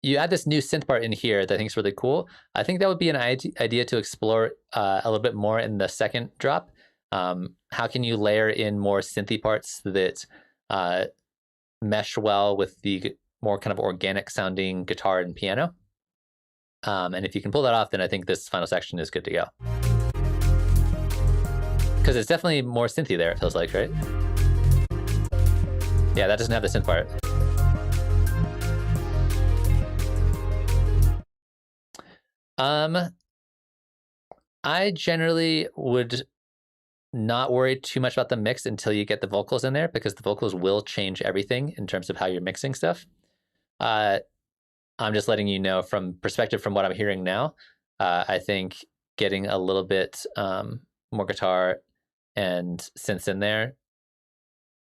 you add this new synth part in here that I think is really cool. I think that would be an idea to explore a little bit more in the second drop. How can you layer in more synthy parts that mesh well with the more kind of organic sounding guitar and piano? And if you can pull that off, then I think this final section is good to go. Because it's definitely more synthy there, it feels like, right? Yeah, that doesn't have the synth part. I generally would not worry too much about the mix until you get the vocals in there, because the vocals will change everything in terms of how you're mixing stuff. I'm just letting you know from perspective from what I'm hearing now. I think getting a little bit more guitar and synths in there,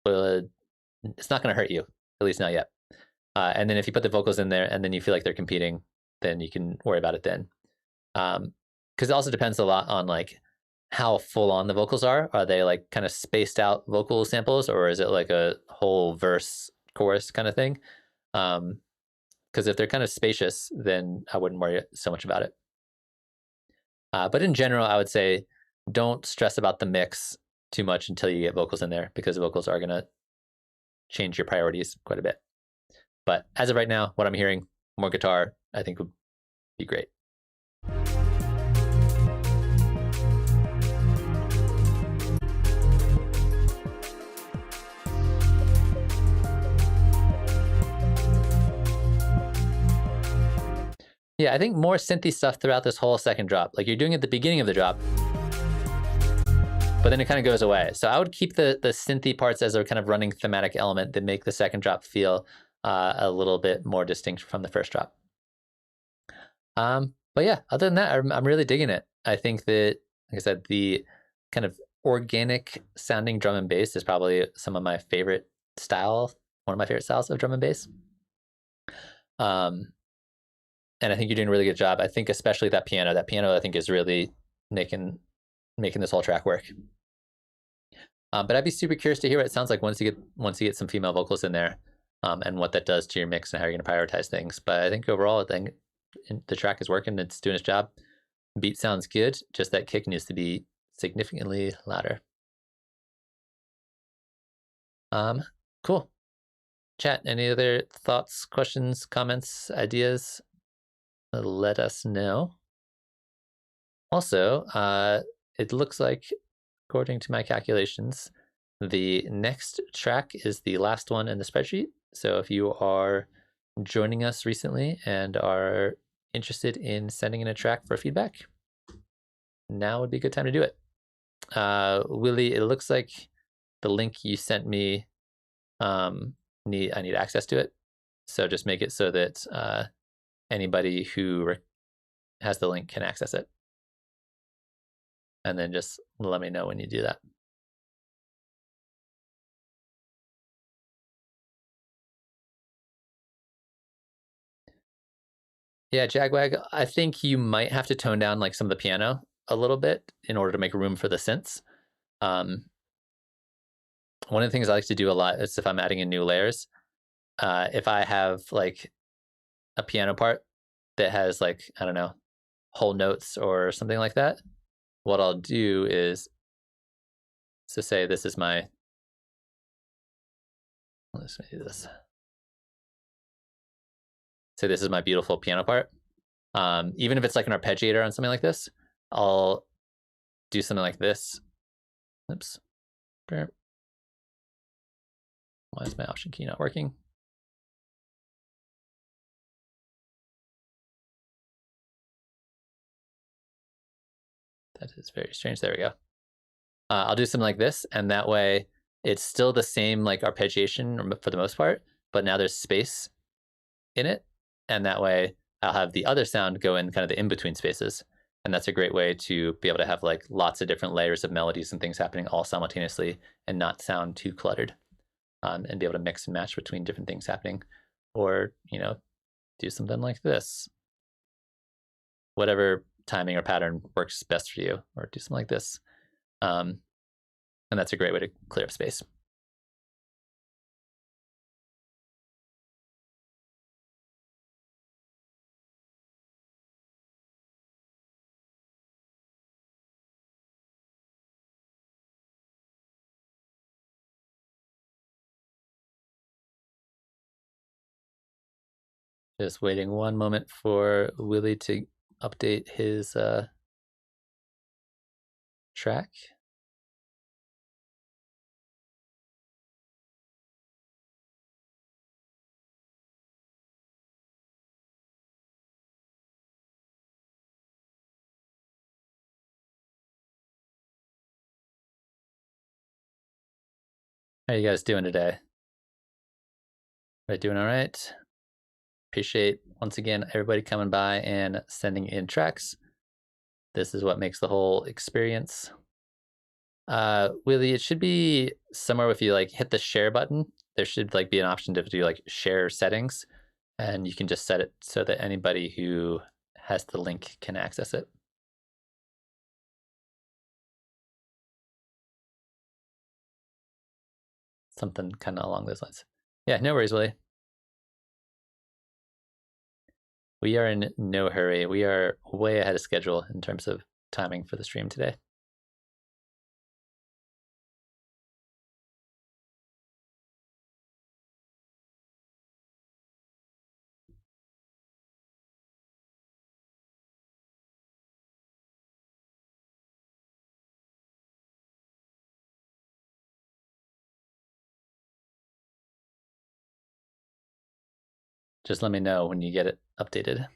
it's not going to hurt you, at least not yet. And then if you put the vocals in there and then you feel like they're competing, then you can worry about it then. Because it also depends a lot on like how full on the vocals are. Are they like kind of spaced out vocal samples, or is it like a whole verse chorus kind of thing? Because if they're kind of spacious, then I wouldn't worry so much about it. But in general, I would say don't stress about the mix too much until you get vocals in there, because the vocals are going to change your priorities quite a bit. But as of right now, what I'm hearing, more guitar, I think would be great. Yeah, I think more synthy stuff throughout this whole second drop. Like you're doing it at the beginning of the drop, but then it kind of goes away. So I would keep the synthy parts as a kind of running thematic element that make the second drop feel a little bit more distinct from the first drop. But yeah, other than that, I'm really digging it. I think that, like I said, the kind of organic sounding drum and bass is probably some of my favorite style, one of my favorite styles of drum and bass. And I think you're doing a really good job. I think especially that piano I think is really making this whole track work. But I'd be super curious to hear what it sounds like once you get some female vocals in there, and what that does to your mix and how you're going to prioritize things. But I think overall, I think the track is working. It's doing its job. Beat sounds good. Just that kick needs to be significantly louder. Cool. Chat, any other thoughts, questions, comments, ideas? Let us know. Also, it looks like, according to my calculations, the next track is the last one in the spreadsheet. So if you are joining us recently and are interested in sending in a track for feedback, now would be a good time to do it. Willie, it looks like the link you sent me, I need access to it. So just make it so that anybody who has the link can access it. And then just let me know when you do that. Yeah, Jagwag, I think you might have to tone down like some of the piano a little bit in order to make room for the synths. One of the things I like to do a lot is if I'm adding in new layers, if I have like a piano part that has like, I don't know, whole notes or something like that, what I'll do is, so say this is my, let's do this. Say this is my beautiful piano part. Even if it's like an arpeggiator on something like this, I'll do something like this. Oops. Why is my option key not working? That is very strange. There we go. I'll do something like this, and that way it's still the same like arpeggiation for the most part, but now there's space in it, and that way I'll have the other sound go in kind of the in-between spaces. And that's a great way to be able to have like lots of different layers of melodies and things happening all simultaneously and not sound too cluttered, and be able to mix and match between different things happening. Or, you know, do something like this. Whatever timing or pattern works best for you, or do something like this. And that's a great way to clear up space. Just waiting one moment for Willie to update his track. How you guys doing today? Are you doing all right? Appreciate, once again, everybody coming by and sending in tracks. This is what makes the whole experience. Willie, it should be somewhere if you like hit the share button, there should like be an option to do like share settings, and you can just set it so that anybody who has the link can access it. Something kind of along those lines. Yeah, no worries, Willie. We are in no hurry. We are way ahead of schedule in terms of timing for the stream today. Just let me know when you get it updated.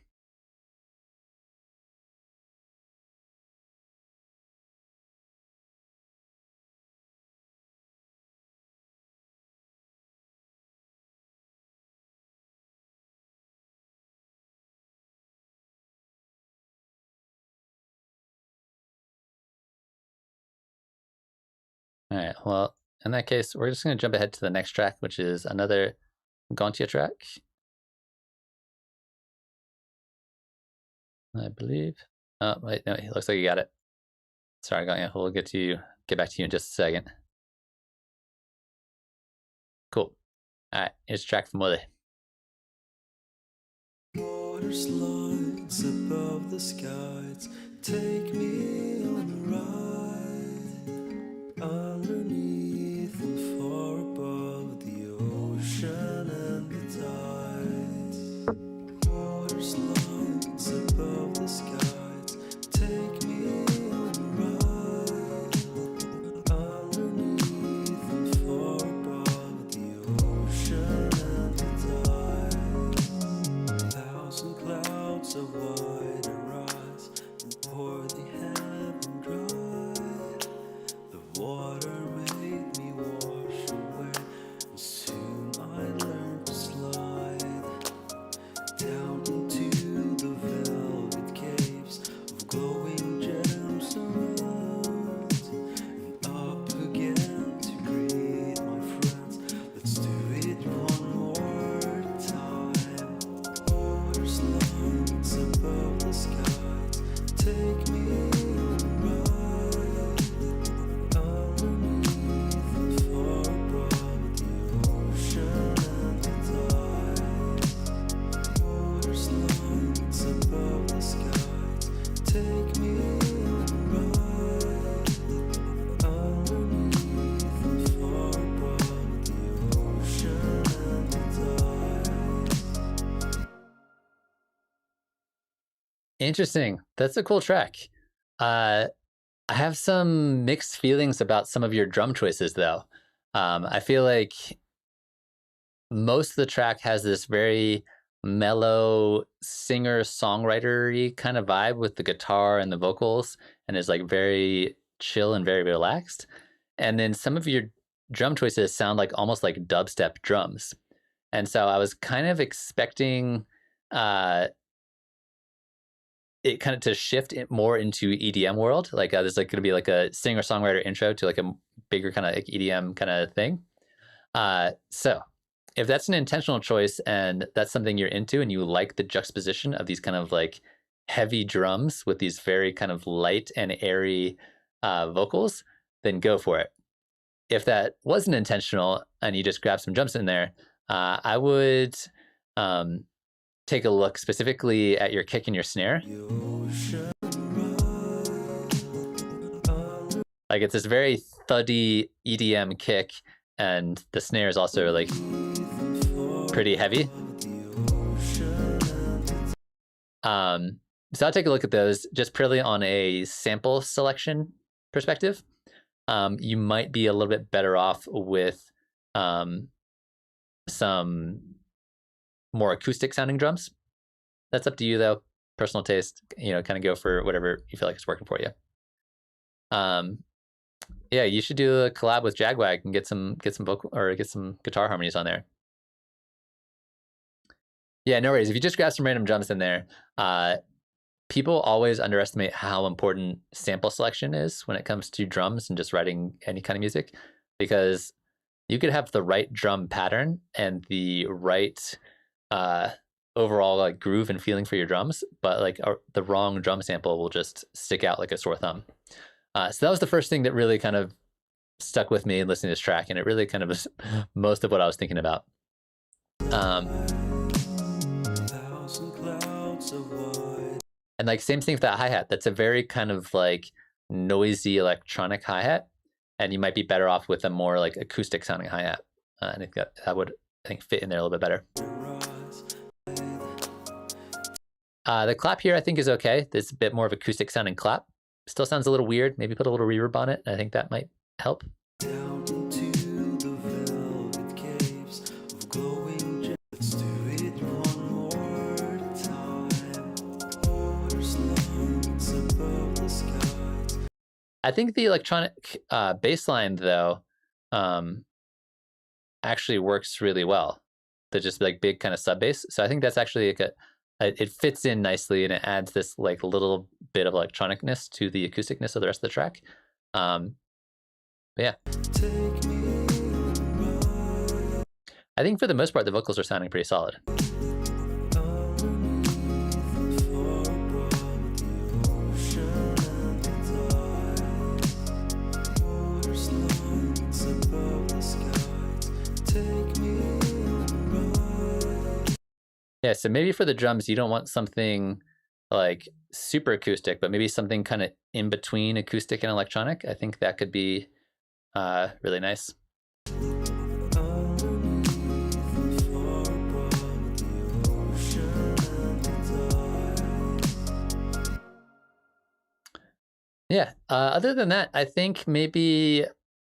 All right, well, in that case, we're just going to jump ahead to the next track, which is another Gontia track, I believe. Oh, wait, no, it looks like you got it. Sorry, Gontia, we'll get back to you in just a second. Cool. All right, here's a track from Willie. Water slides above the skies, take me on a ride, underneath and far above the ocean and the tides. Water slides above the skies, take me on a ride, underneath and far above the ocean and the tides. Thousand clouds of white arise and pour the heaven dry. The water made me wash away, and soon I learned to slide down into the velvet caves of glowing gems around, and up again to greet my friends. Let's do it one more time. Water slides above the skies, take me on a ride, underneath and far above the ocean and the tides. Water slides above the skies, take me on a ride, underneath and far above the ocean and the tides. Interesting. That's a cool track. I have some mixed feelings about some of your drum choices, though. I feel like most of the track has this very mellow singer-songwriter-y kind of vibe with the guitar and the vocals, and is like very chill and very relaxed. And then some of your drum choices sound like almost like dubstep drums. And so I was kind of expecting it kind of to shift it more into EDM world. Like there's like going to be like a singer-songwriter intro to like a bigger kind of like EDM kind of thing. So if that's an intentional choice and that's something you're into and you like the juxtaposition of these kind of like heavy drums with these very kind of light and airy vocals, then go for it. If that wasn't intentional and you just grab some drums in there, I would take a look specifically at your kick and your snare. Like it's this very thuddy EDM kick, and the snare is also like pretty heavy. So I'll take a look at those just purely on a sample selection perspective. You might be a little bit better off with some more acoustic sounding drums. That's up to you though, personal taste, kind of go for whatever you feel like is working for you. Yeah, you should do a collab with Jagwag and get some vocal or get some guitar harmonies on there. Yeah, no worries. If you just grab some random drums in there, people always underestimate how important sample selection is when it comes to drums and just writing any kind of music, because you could have the right drum pattern and the right overall like groove and feeling for your drums, but like the wrong drum sample will just stick out like a sore thumb. So that was the first thing that really kind of stuck with me listening to this track, and it really kind of was most of what I was thinking about. And like same thing with that hi-hat. That's a very kind of like noisy electronic hi-hat, and you might be better off with a more like acoustic sounding hi-hat. And I think that would fit in there a little bit better. The clap here I think is okay. There's a bit more of acoustic sounding clap. Still sounds a little weird. Maybe put a little reverb on it. I think that might help. I think the electronic bass line though actually works really well. They're just like big kind of sub bass. So I think that's actually like it fits in nicely, and it adds this like little bit of electronicness to the acousticness of the rest of the track. Yeah. I think for the most part, the vocals are sounding pretty solid. Yeah, so maybe for the drums, you don't want something like super acoustic, but maybe something kind of in between acoustic and electronic. I think that could be really nice. Yeah, other than that, I think maybe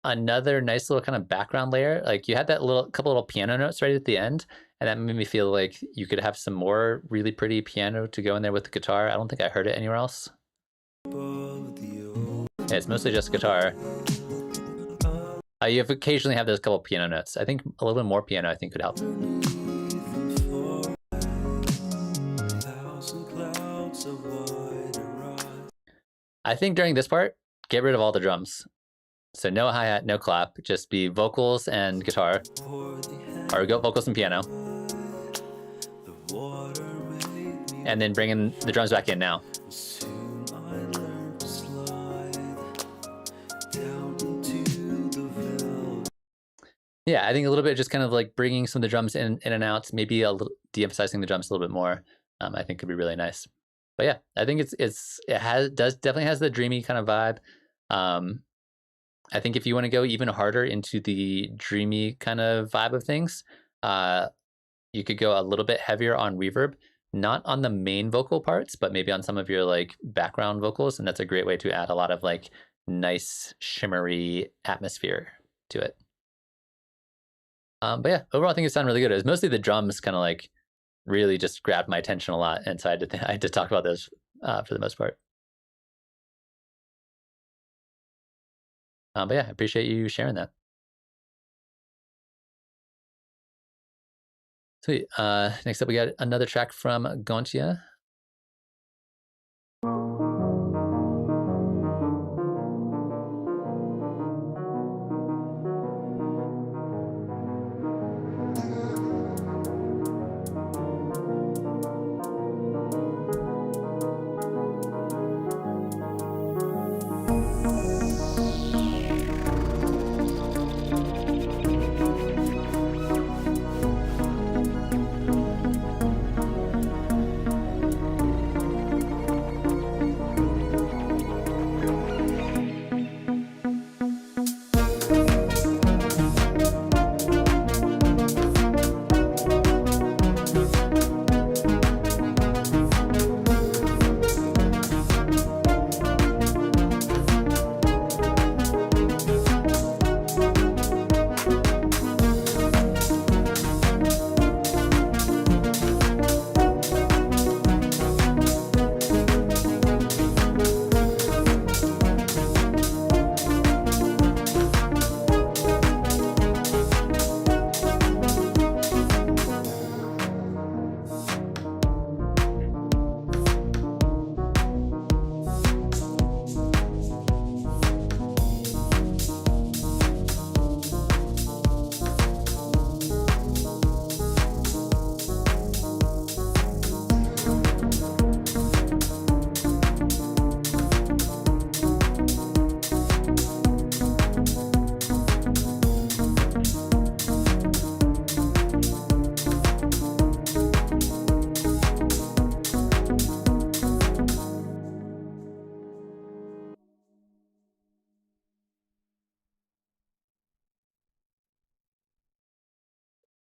another nice little kind of background layer. Like you had that couple little piano notes right at the end, and that made me feel like you could have some more really pretty piano to go in there with the guitar. I don't think I heard it anywhere else. Yeah, it's mostly just guitar. You occasionally have those couple piano notes. I think a little bit more piano I think could help. I think during this part, get rid of all the drums. So no hi-hat, no clap, just be vocals and guitar, or go vocals and piano. And then bring in the drums back in now. Yeah, I think a little bit just kind of like bringing some of the drums in and out, maybe a little de-emphasizing the drums a little bit more, I think could be really nice. But yeah, I think it definitely has the dreamy kind of vibe. I think if you want to go even harder into the dreamy kind of vibe of things, you could go a little bit heavier on reverb, not on the main vocal parts, but maybe on some of your like background vocals. And that's a great way to add a lot of like nice shimmery atmosphere to it. But yeah, overall I think it sounded really good. It was mostly the drums kind of like really just grabbed my attention a lot. And so I had to talk about those for the most part. But yeah, I appreciate you sharing that. Sweet. Next up, we got another track from Gontia.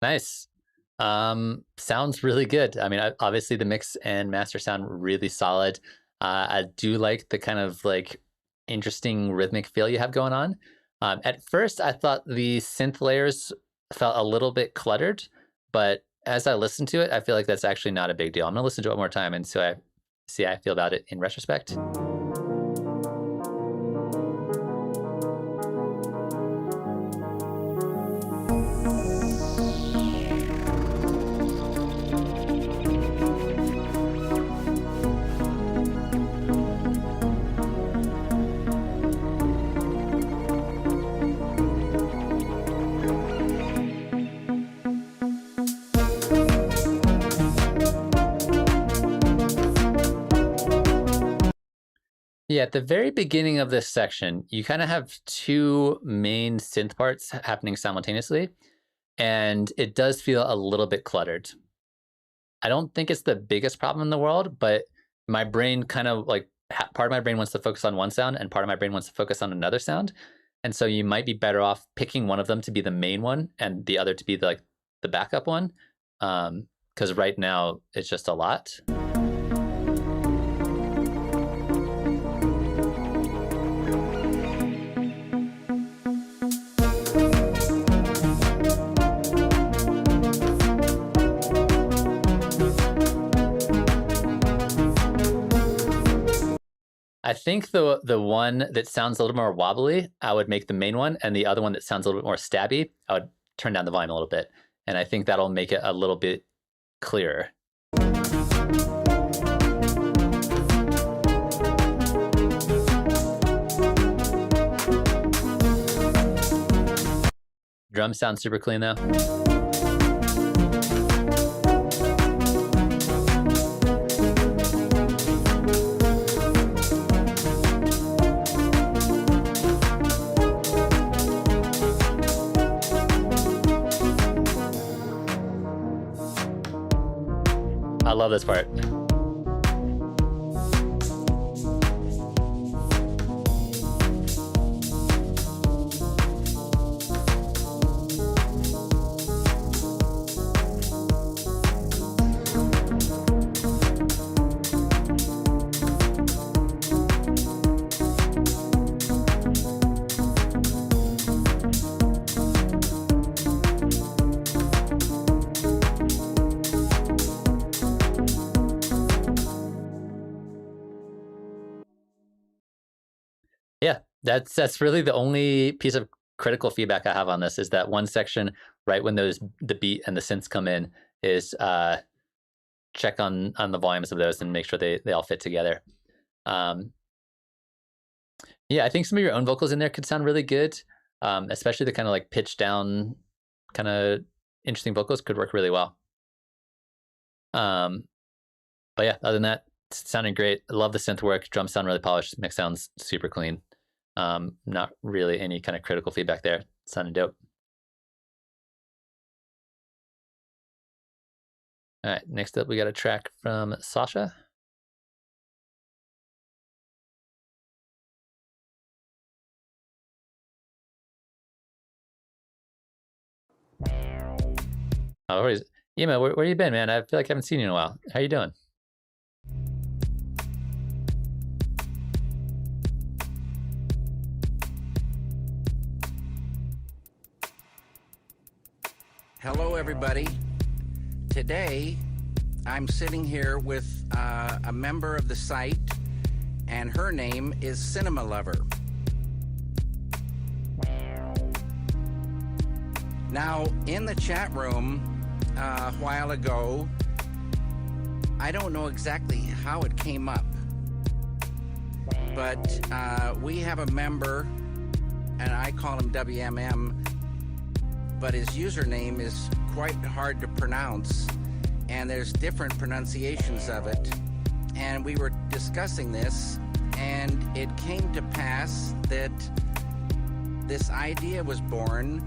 Nice. Sounds really good. I mean, obviously the mix and master sound really solid. I do like the kind of like interesting rhythmic feel you have going on. At first, I thought the synth layers felt a little bit cluttered, but as I listened to it, I feel like that's actually not a big deal. I'm gonna listen to it one more time and so I see how I feel about it in retrospect. Yeah, at the very beginning of this section, you kind of have two main synth parts happening simultaneously, and it does feel a little bit cluttered. I don't think it's the biggest problem in the world, but my brain kind of like, part of my brain wants to focus on one sound and part of my brain wants to focus on another sound. And so you might be better off picking one of them to be the main one and the other to be the backup one. Because right now it's just a lot. I think the one that sounds a little more wobbly, I would make the main one, and the other one that sounds a little bit more stabby, I would turn down the volume a little bit. And I think that'll make it a little bit clearer. Drums sound super clean though. I love this part. Yeah, that's really the only piece of critical feedback I have on this is that one section right when the beat and the synths come in is check on the volumes of those and make sure they all fit together. Yeah, I think some of your own vocals in there could sound really good, especially the kind of like pitched down kind of interesting vocals could work really well. But yeah, other than that, it's sounding great. I love the synth work. Drums sound really polished. Mix sounds super clean. Not really any kind of critical feedback there. Sounding dope. All right, next up we got a track from Sasha. Oh, yeah, man, where you been, man? I feel like I haven't seen you in a while. How you doing? Hello, everybody. Today, I'm sitting here with a member of the site, and her name is Cinema Lover. Now, in the chat room a while ago, I don't know exactly how it came up, but we have a member, and I call him WMM, but his username is quite hard to pronounce, and there's different pronunciations of it. And we were discussing this, and it came to pass that this idea was born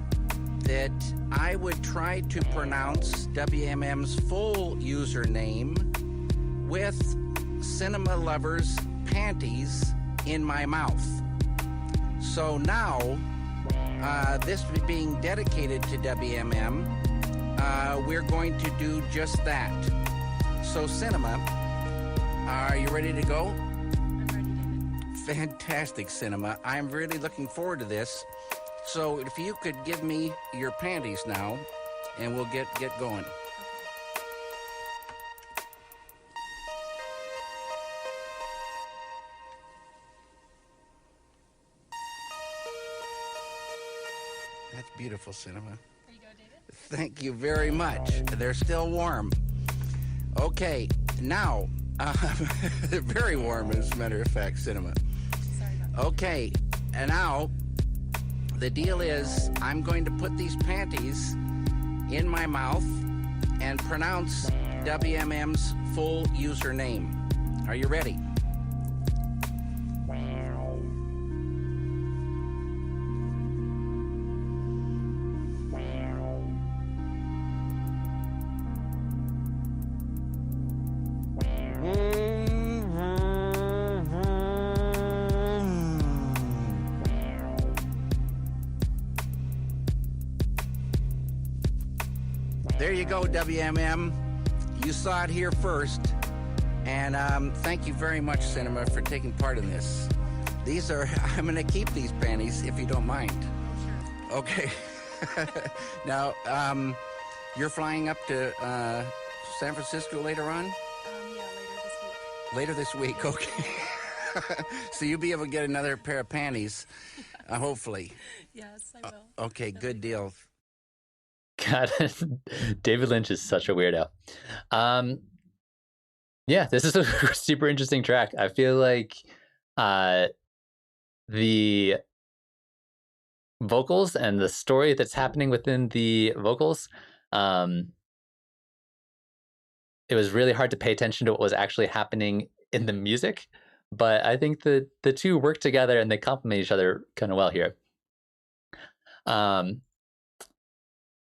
that I would try to pronounce WMM's full username with Cinema Lover's panties in my mouth. So now, this being dedicated to WMM, we're going to do just that. So, Cinema, are you ready to go? I'm ready, David. Fantastic, Cinema. I'm really looking forward to this. So, if you could give me your panties now, and we'll get going. That's beautiful, Cinema. There you go, David. Thank you very much. They're still warm. Okay, now, they're very warm, as a matter of fact, Cinema. Sorry about that. Okay, and now, the deal is I'm going to put these panties in my mouth and pronounce WMM's full username. Are you ready? There you go, WMM. You saw it here first. And thank you very much, Cinema, for taking part in this. These are, I'm going to keep these panties if you don't mind. Sure. Okay. Now, you're flying up to San Francisco later on? Yeah, later this week. Later this week, okay. So you'll be able to get another pair of panties, hopefully. Yes, I will. Okay, good deal. God, David Lynch is such a weirdo. Yeah, this is a super interesting track. I feel like the vocals and the story that's happening within the vocals, it was really hard to pay attention to what was actually happening in the music, but I think the two work together and they complement each other kind of well here.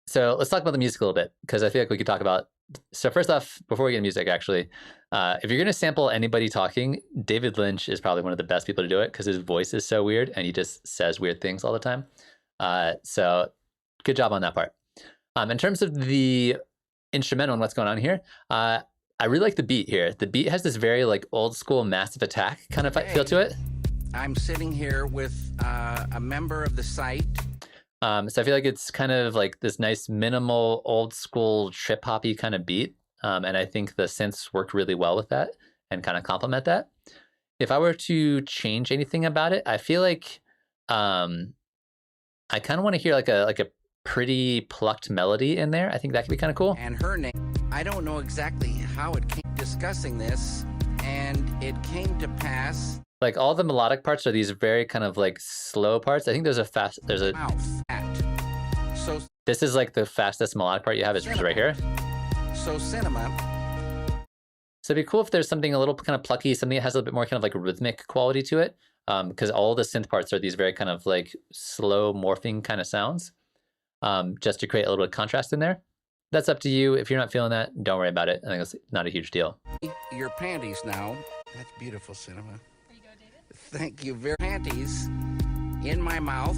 So let's talk about the music a little bit, because I feel like we could talk about. So first off, before we get into music, actually, if you're going to sample anybody talking, David Lynch is probably one of the best people to do it, because his voice is so weird and he just says weird things all the time. So good job on that part. In terms of the instrumental and what's going on here, I really like the beat here. The beat has this very like old school Massive Attack kind of feel to it. I'm sitting here with a member of the site. So I feel like it's kind of like this nice minimal old school trip hoppy kind of beat. And I think the synths work really well with that and kind of complement that. If I were to change anything about it, I feel like I kind of want to hear like a pretty plucked melody in there. I think that could be kind of cool. And her name, I don't know exactly how it came discussing this, and it came to pass. Like all the melodic parts are these very kind of like slow parts. I think there's a mouth at. So this is like the fastest melodic part you have is right here. So Cinema. So it'd be cool if there's something a little kind of plucky, something that has a little bit more kind of like rhythmic quality to it. Because all the synth parts are these very kind of like slow morphing kind of sounds, just to create a little bit of contrast in there. That's up to you. If you're not feeling that, don't worry about it. I think it's not a huge deal. Your panties now. That's beautiful, Cinema. There you go, David. Thank you very much. Panties in my mouth.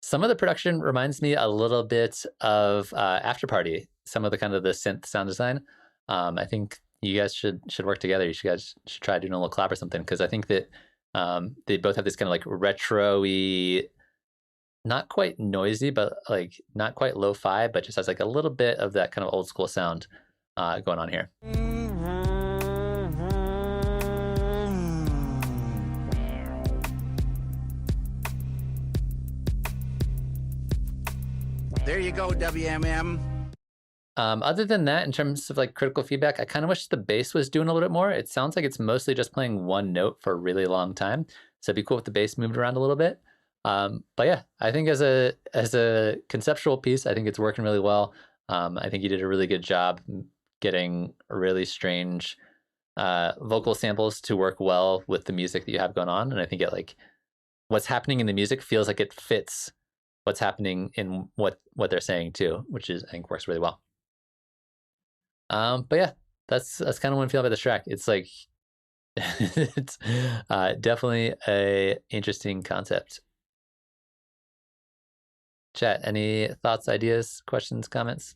Some of the production reminds me a little bit of After Party. Some of the kind of the synth sound design. I think you guys should work together. You guys should try doing a little collab or something, because I think that they both have this kind of like retro-y, not quite noisy, but like not quite lo-fi, but just has like a little bit of that kind of old school sound going on here. There you go, WMM. Other than that, in terms of like critical feedback, I kind of wish the bass was doing a little bit more. It sounds like it's mostly just playing one note for a really long time. So it'd be cool if the bass moved around a little bit. But yeah, I think as a conceptual piece, I think it's working really well. I think you did a really good job getting really strange vocal samples to work well with the music that you have going on. And I think it like what's happening in the music feels like it fits what's happening in what they're saying too, which is I think works really well. But yeah, that's kind of what I feel about this track. It's like it's definitely a interesting concept. Chat, any thoughts, ideas, questions, comments?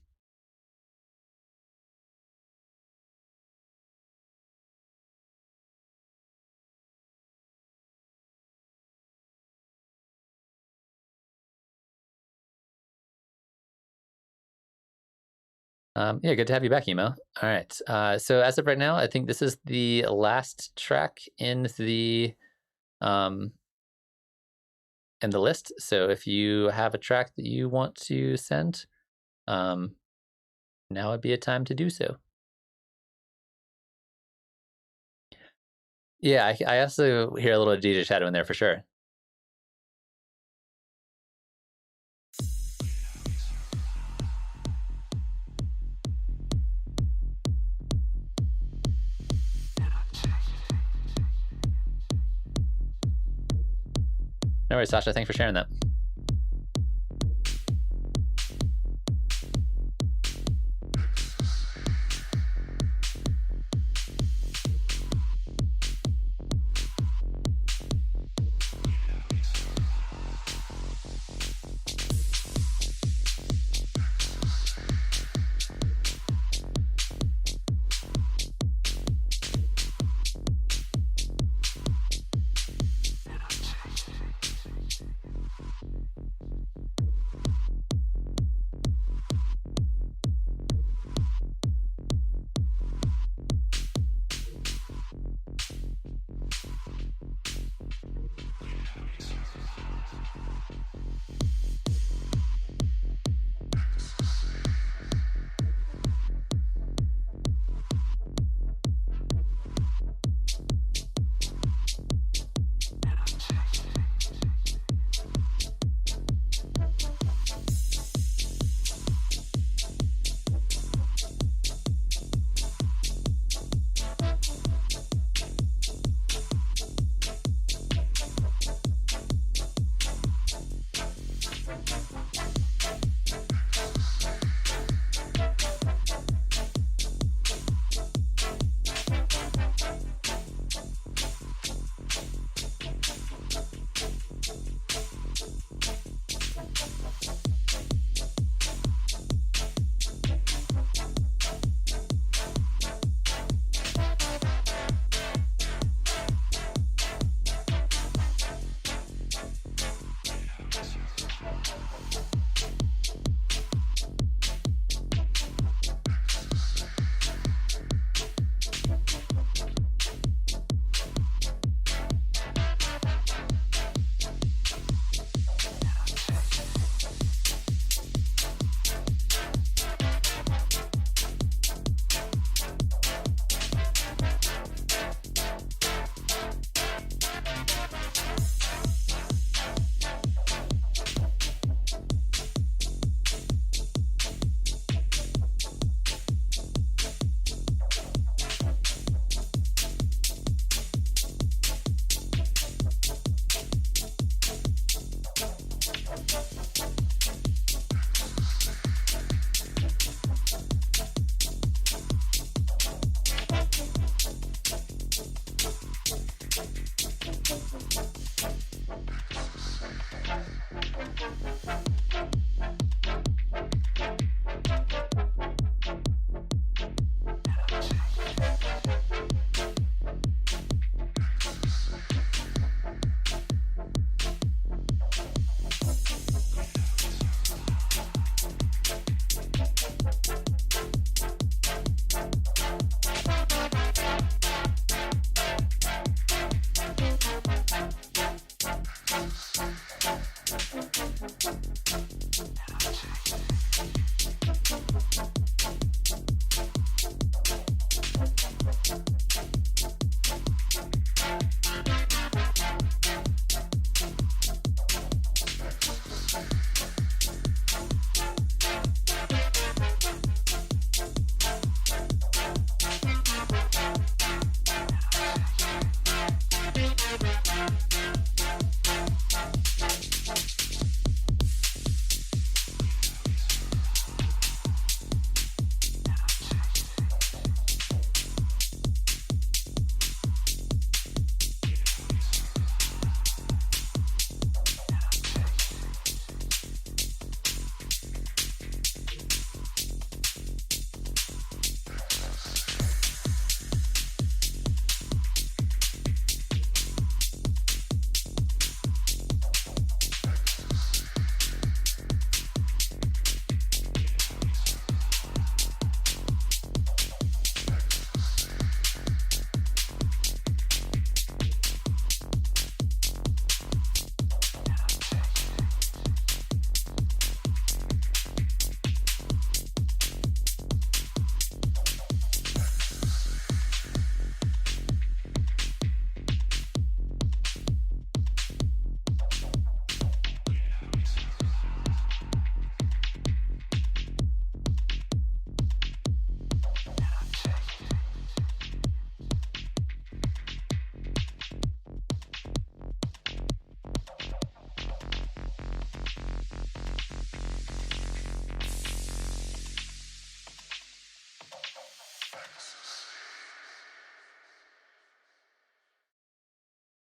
Yeah, good to have you back, Emo. All right. So as of right now, I think this is the last track in the list. So if you have a track that you want to send, now would be a time to do so. Yeah, I also hear a little DJ shadow in there for sure. No worries, Sasha. Thanks for sharing that.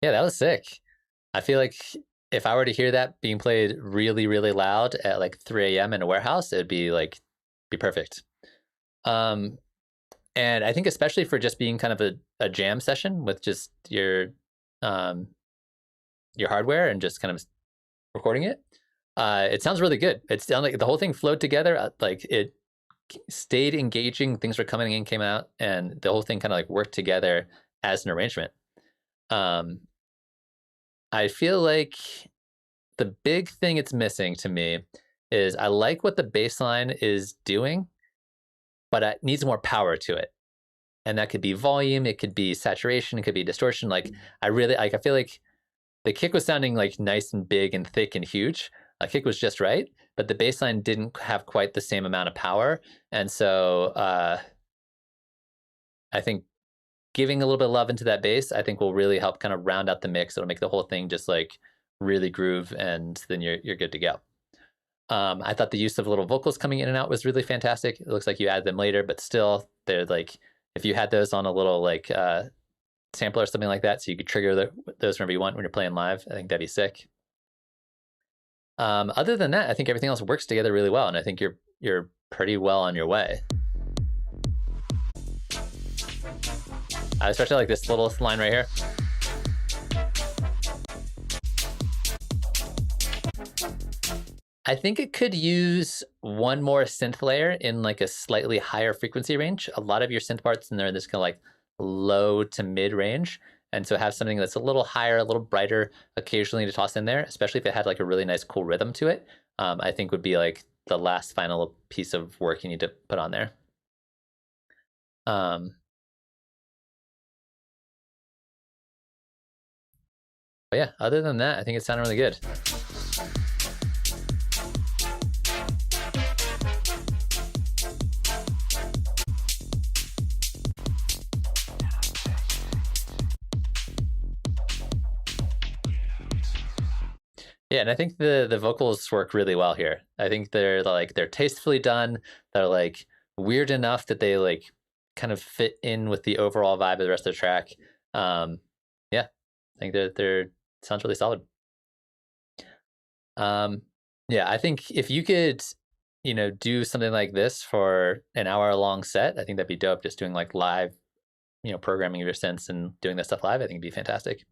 Yeah, that was sick. I feel like if I were to hear that being played really, really loud at like 3 a.m. in a warehouse, it'd be like be perfect. And I think especially for just being kind of a jam session with just your hardware and just kind of recording it, it sounds really good. It sounded like the whole thing flowed together. Like it stayed engaging. Things were coming in, came out, and the whole thing kind of like worked together as an arrangement. I feel like the big thing it's missing to me is I like what the bass line is doing, but it needs more power to it. And that could be volume, it could be saturation, it could be distortion. Like I really like, I feel like the kick was sounding like nice and big and thick and huge. A kick was just right, but the bass line didn't have quite the same amount of power. And so I think giving a little bit of love into that bass, I think will really help kind of round out the mix. It'll make the whole thing just like really groove, and then you're good to go. I thought the use of little vocals coming in and out was really fantastic. It looks like you add them later, but still, they're like, if you had those on a little like sampler or something like that, so you could trigger those whenever you want when you're playing live, I think that'd be sick. Other than that, I think everything else works together really well, and I think you're pretty well on your way. I especially like this little line right here. I think it could use one more synth layer in like a slightly higher frequency range. A lot of your synth parts in there are this kind of like low to mid range. And so have something that's a little higher, a little brighter occasionally to toss in there, especially if it had like a really nice cool rhythm to it, I think would be like the last final piece of work you need to put on there. But yeah, other than that, I think it sounded really good. Yeah, and I think the vocals work really well here. I think they're tastefully done. They're like weird enough that they like kind of fit in with the overall vibe of the rest of the track. Yeah, I think they're sounds really solid. Yeah, I think if you could, do something like this for an hour-long set, I think that'd be dope. Just doing like live, programming of your synths and doing this stuff live, I think it'd be fantastic.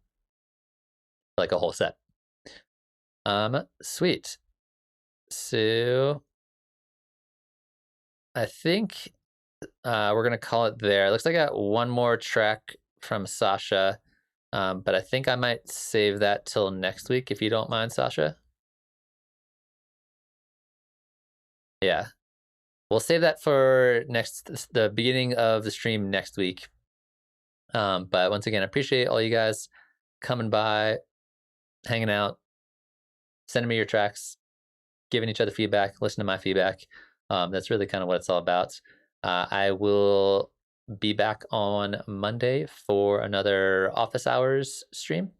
Like a whole set. Sweet. So I think we're gonna call it there. Looks like I got one more track from Sasha, but I think I might save that till next week if you don't mind, Sasha. Yeah, we'll save that for the beginning of the stream next week. But once again, I appreciate all you guys coming by, hanging out, sending me your tracks, giving each other feedback, listening to my feedback. That's really kind of what it's all about. I will be back on Monday for another office hours stream,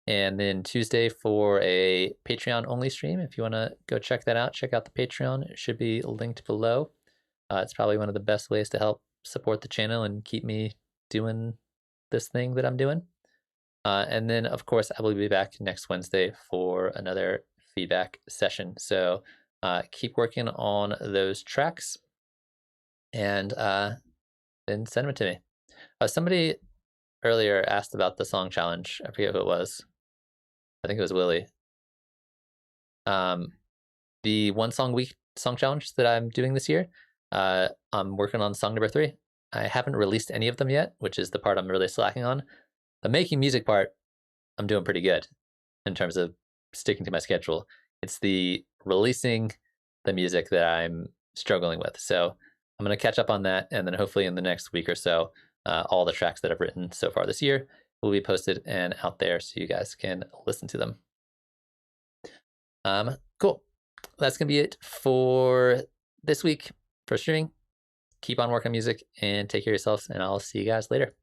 and then Tuesday for a Patreon only stream. If you want to go check that out, check out the Patreon. It should be linked below. It's probably one of the best ways to help support the channel and keep me doing this thing that I'm doing. And then, of course, I will be back next Wednesday for another feedback session. So keep working on those tracks, and then send them to me. Somebody earlier asked about the song challenge. I forget who it was. I think it was Willie. The one song week song challenge that I'm doing this year, I'm working on song number 3. I haven't released any of them yet, which is the part I'm really slacking on. The making music part, I'm doing pretty good in terms of sticking to my schedule. It's the releasing the music that I'm struggling with. So I'm going to catch up on that, and then hopefully in the next week or so, all the tracks that I've written so far this year will be posted and out there so you guys can listen to them. Cool. That's going to be it for this week for streaming. Keep on working on music and take care of yourselves, and I'll see you guys later.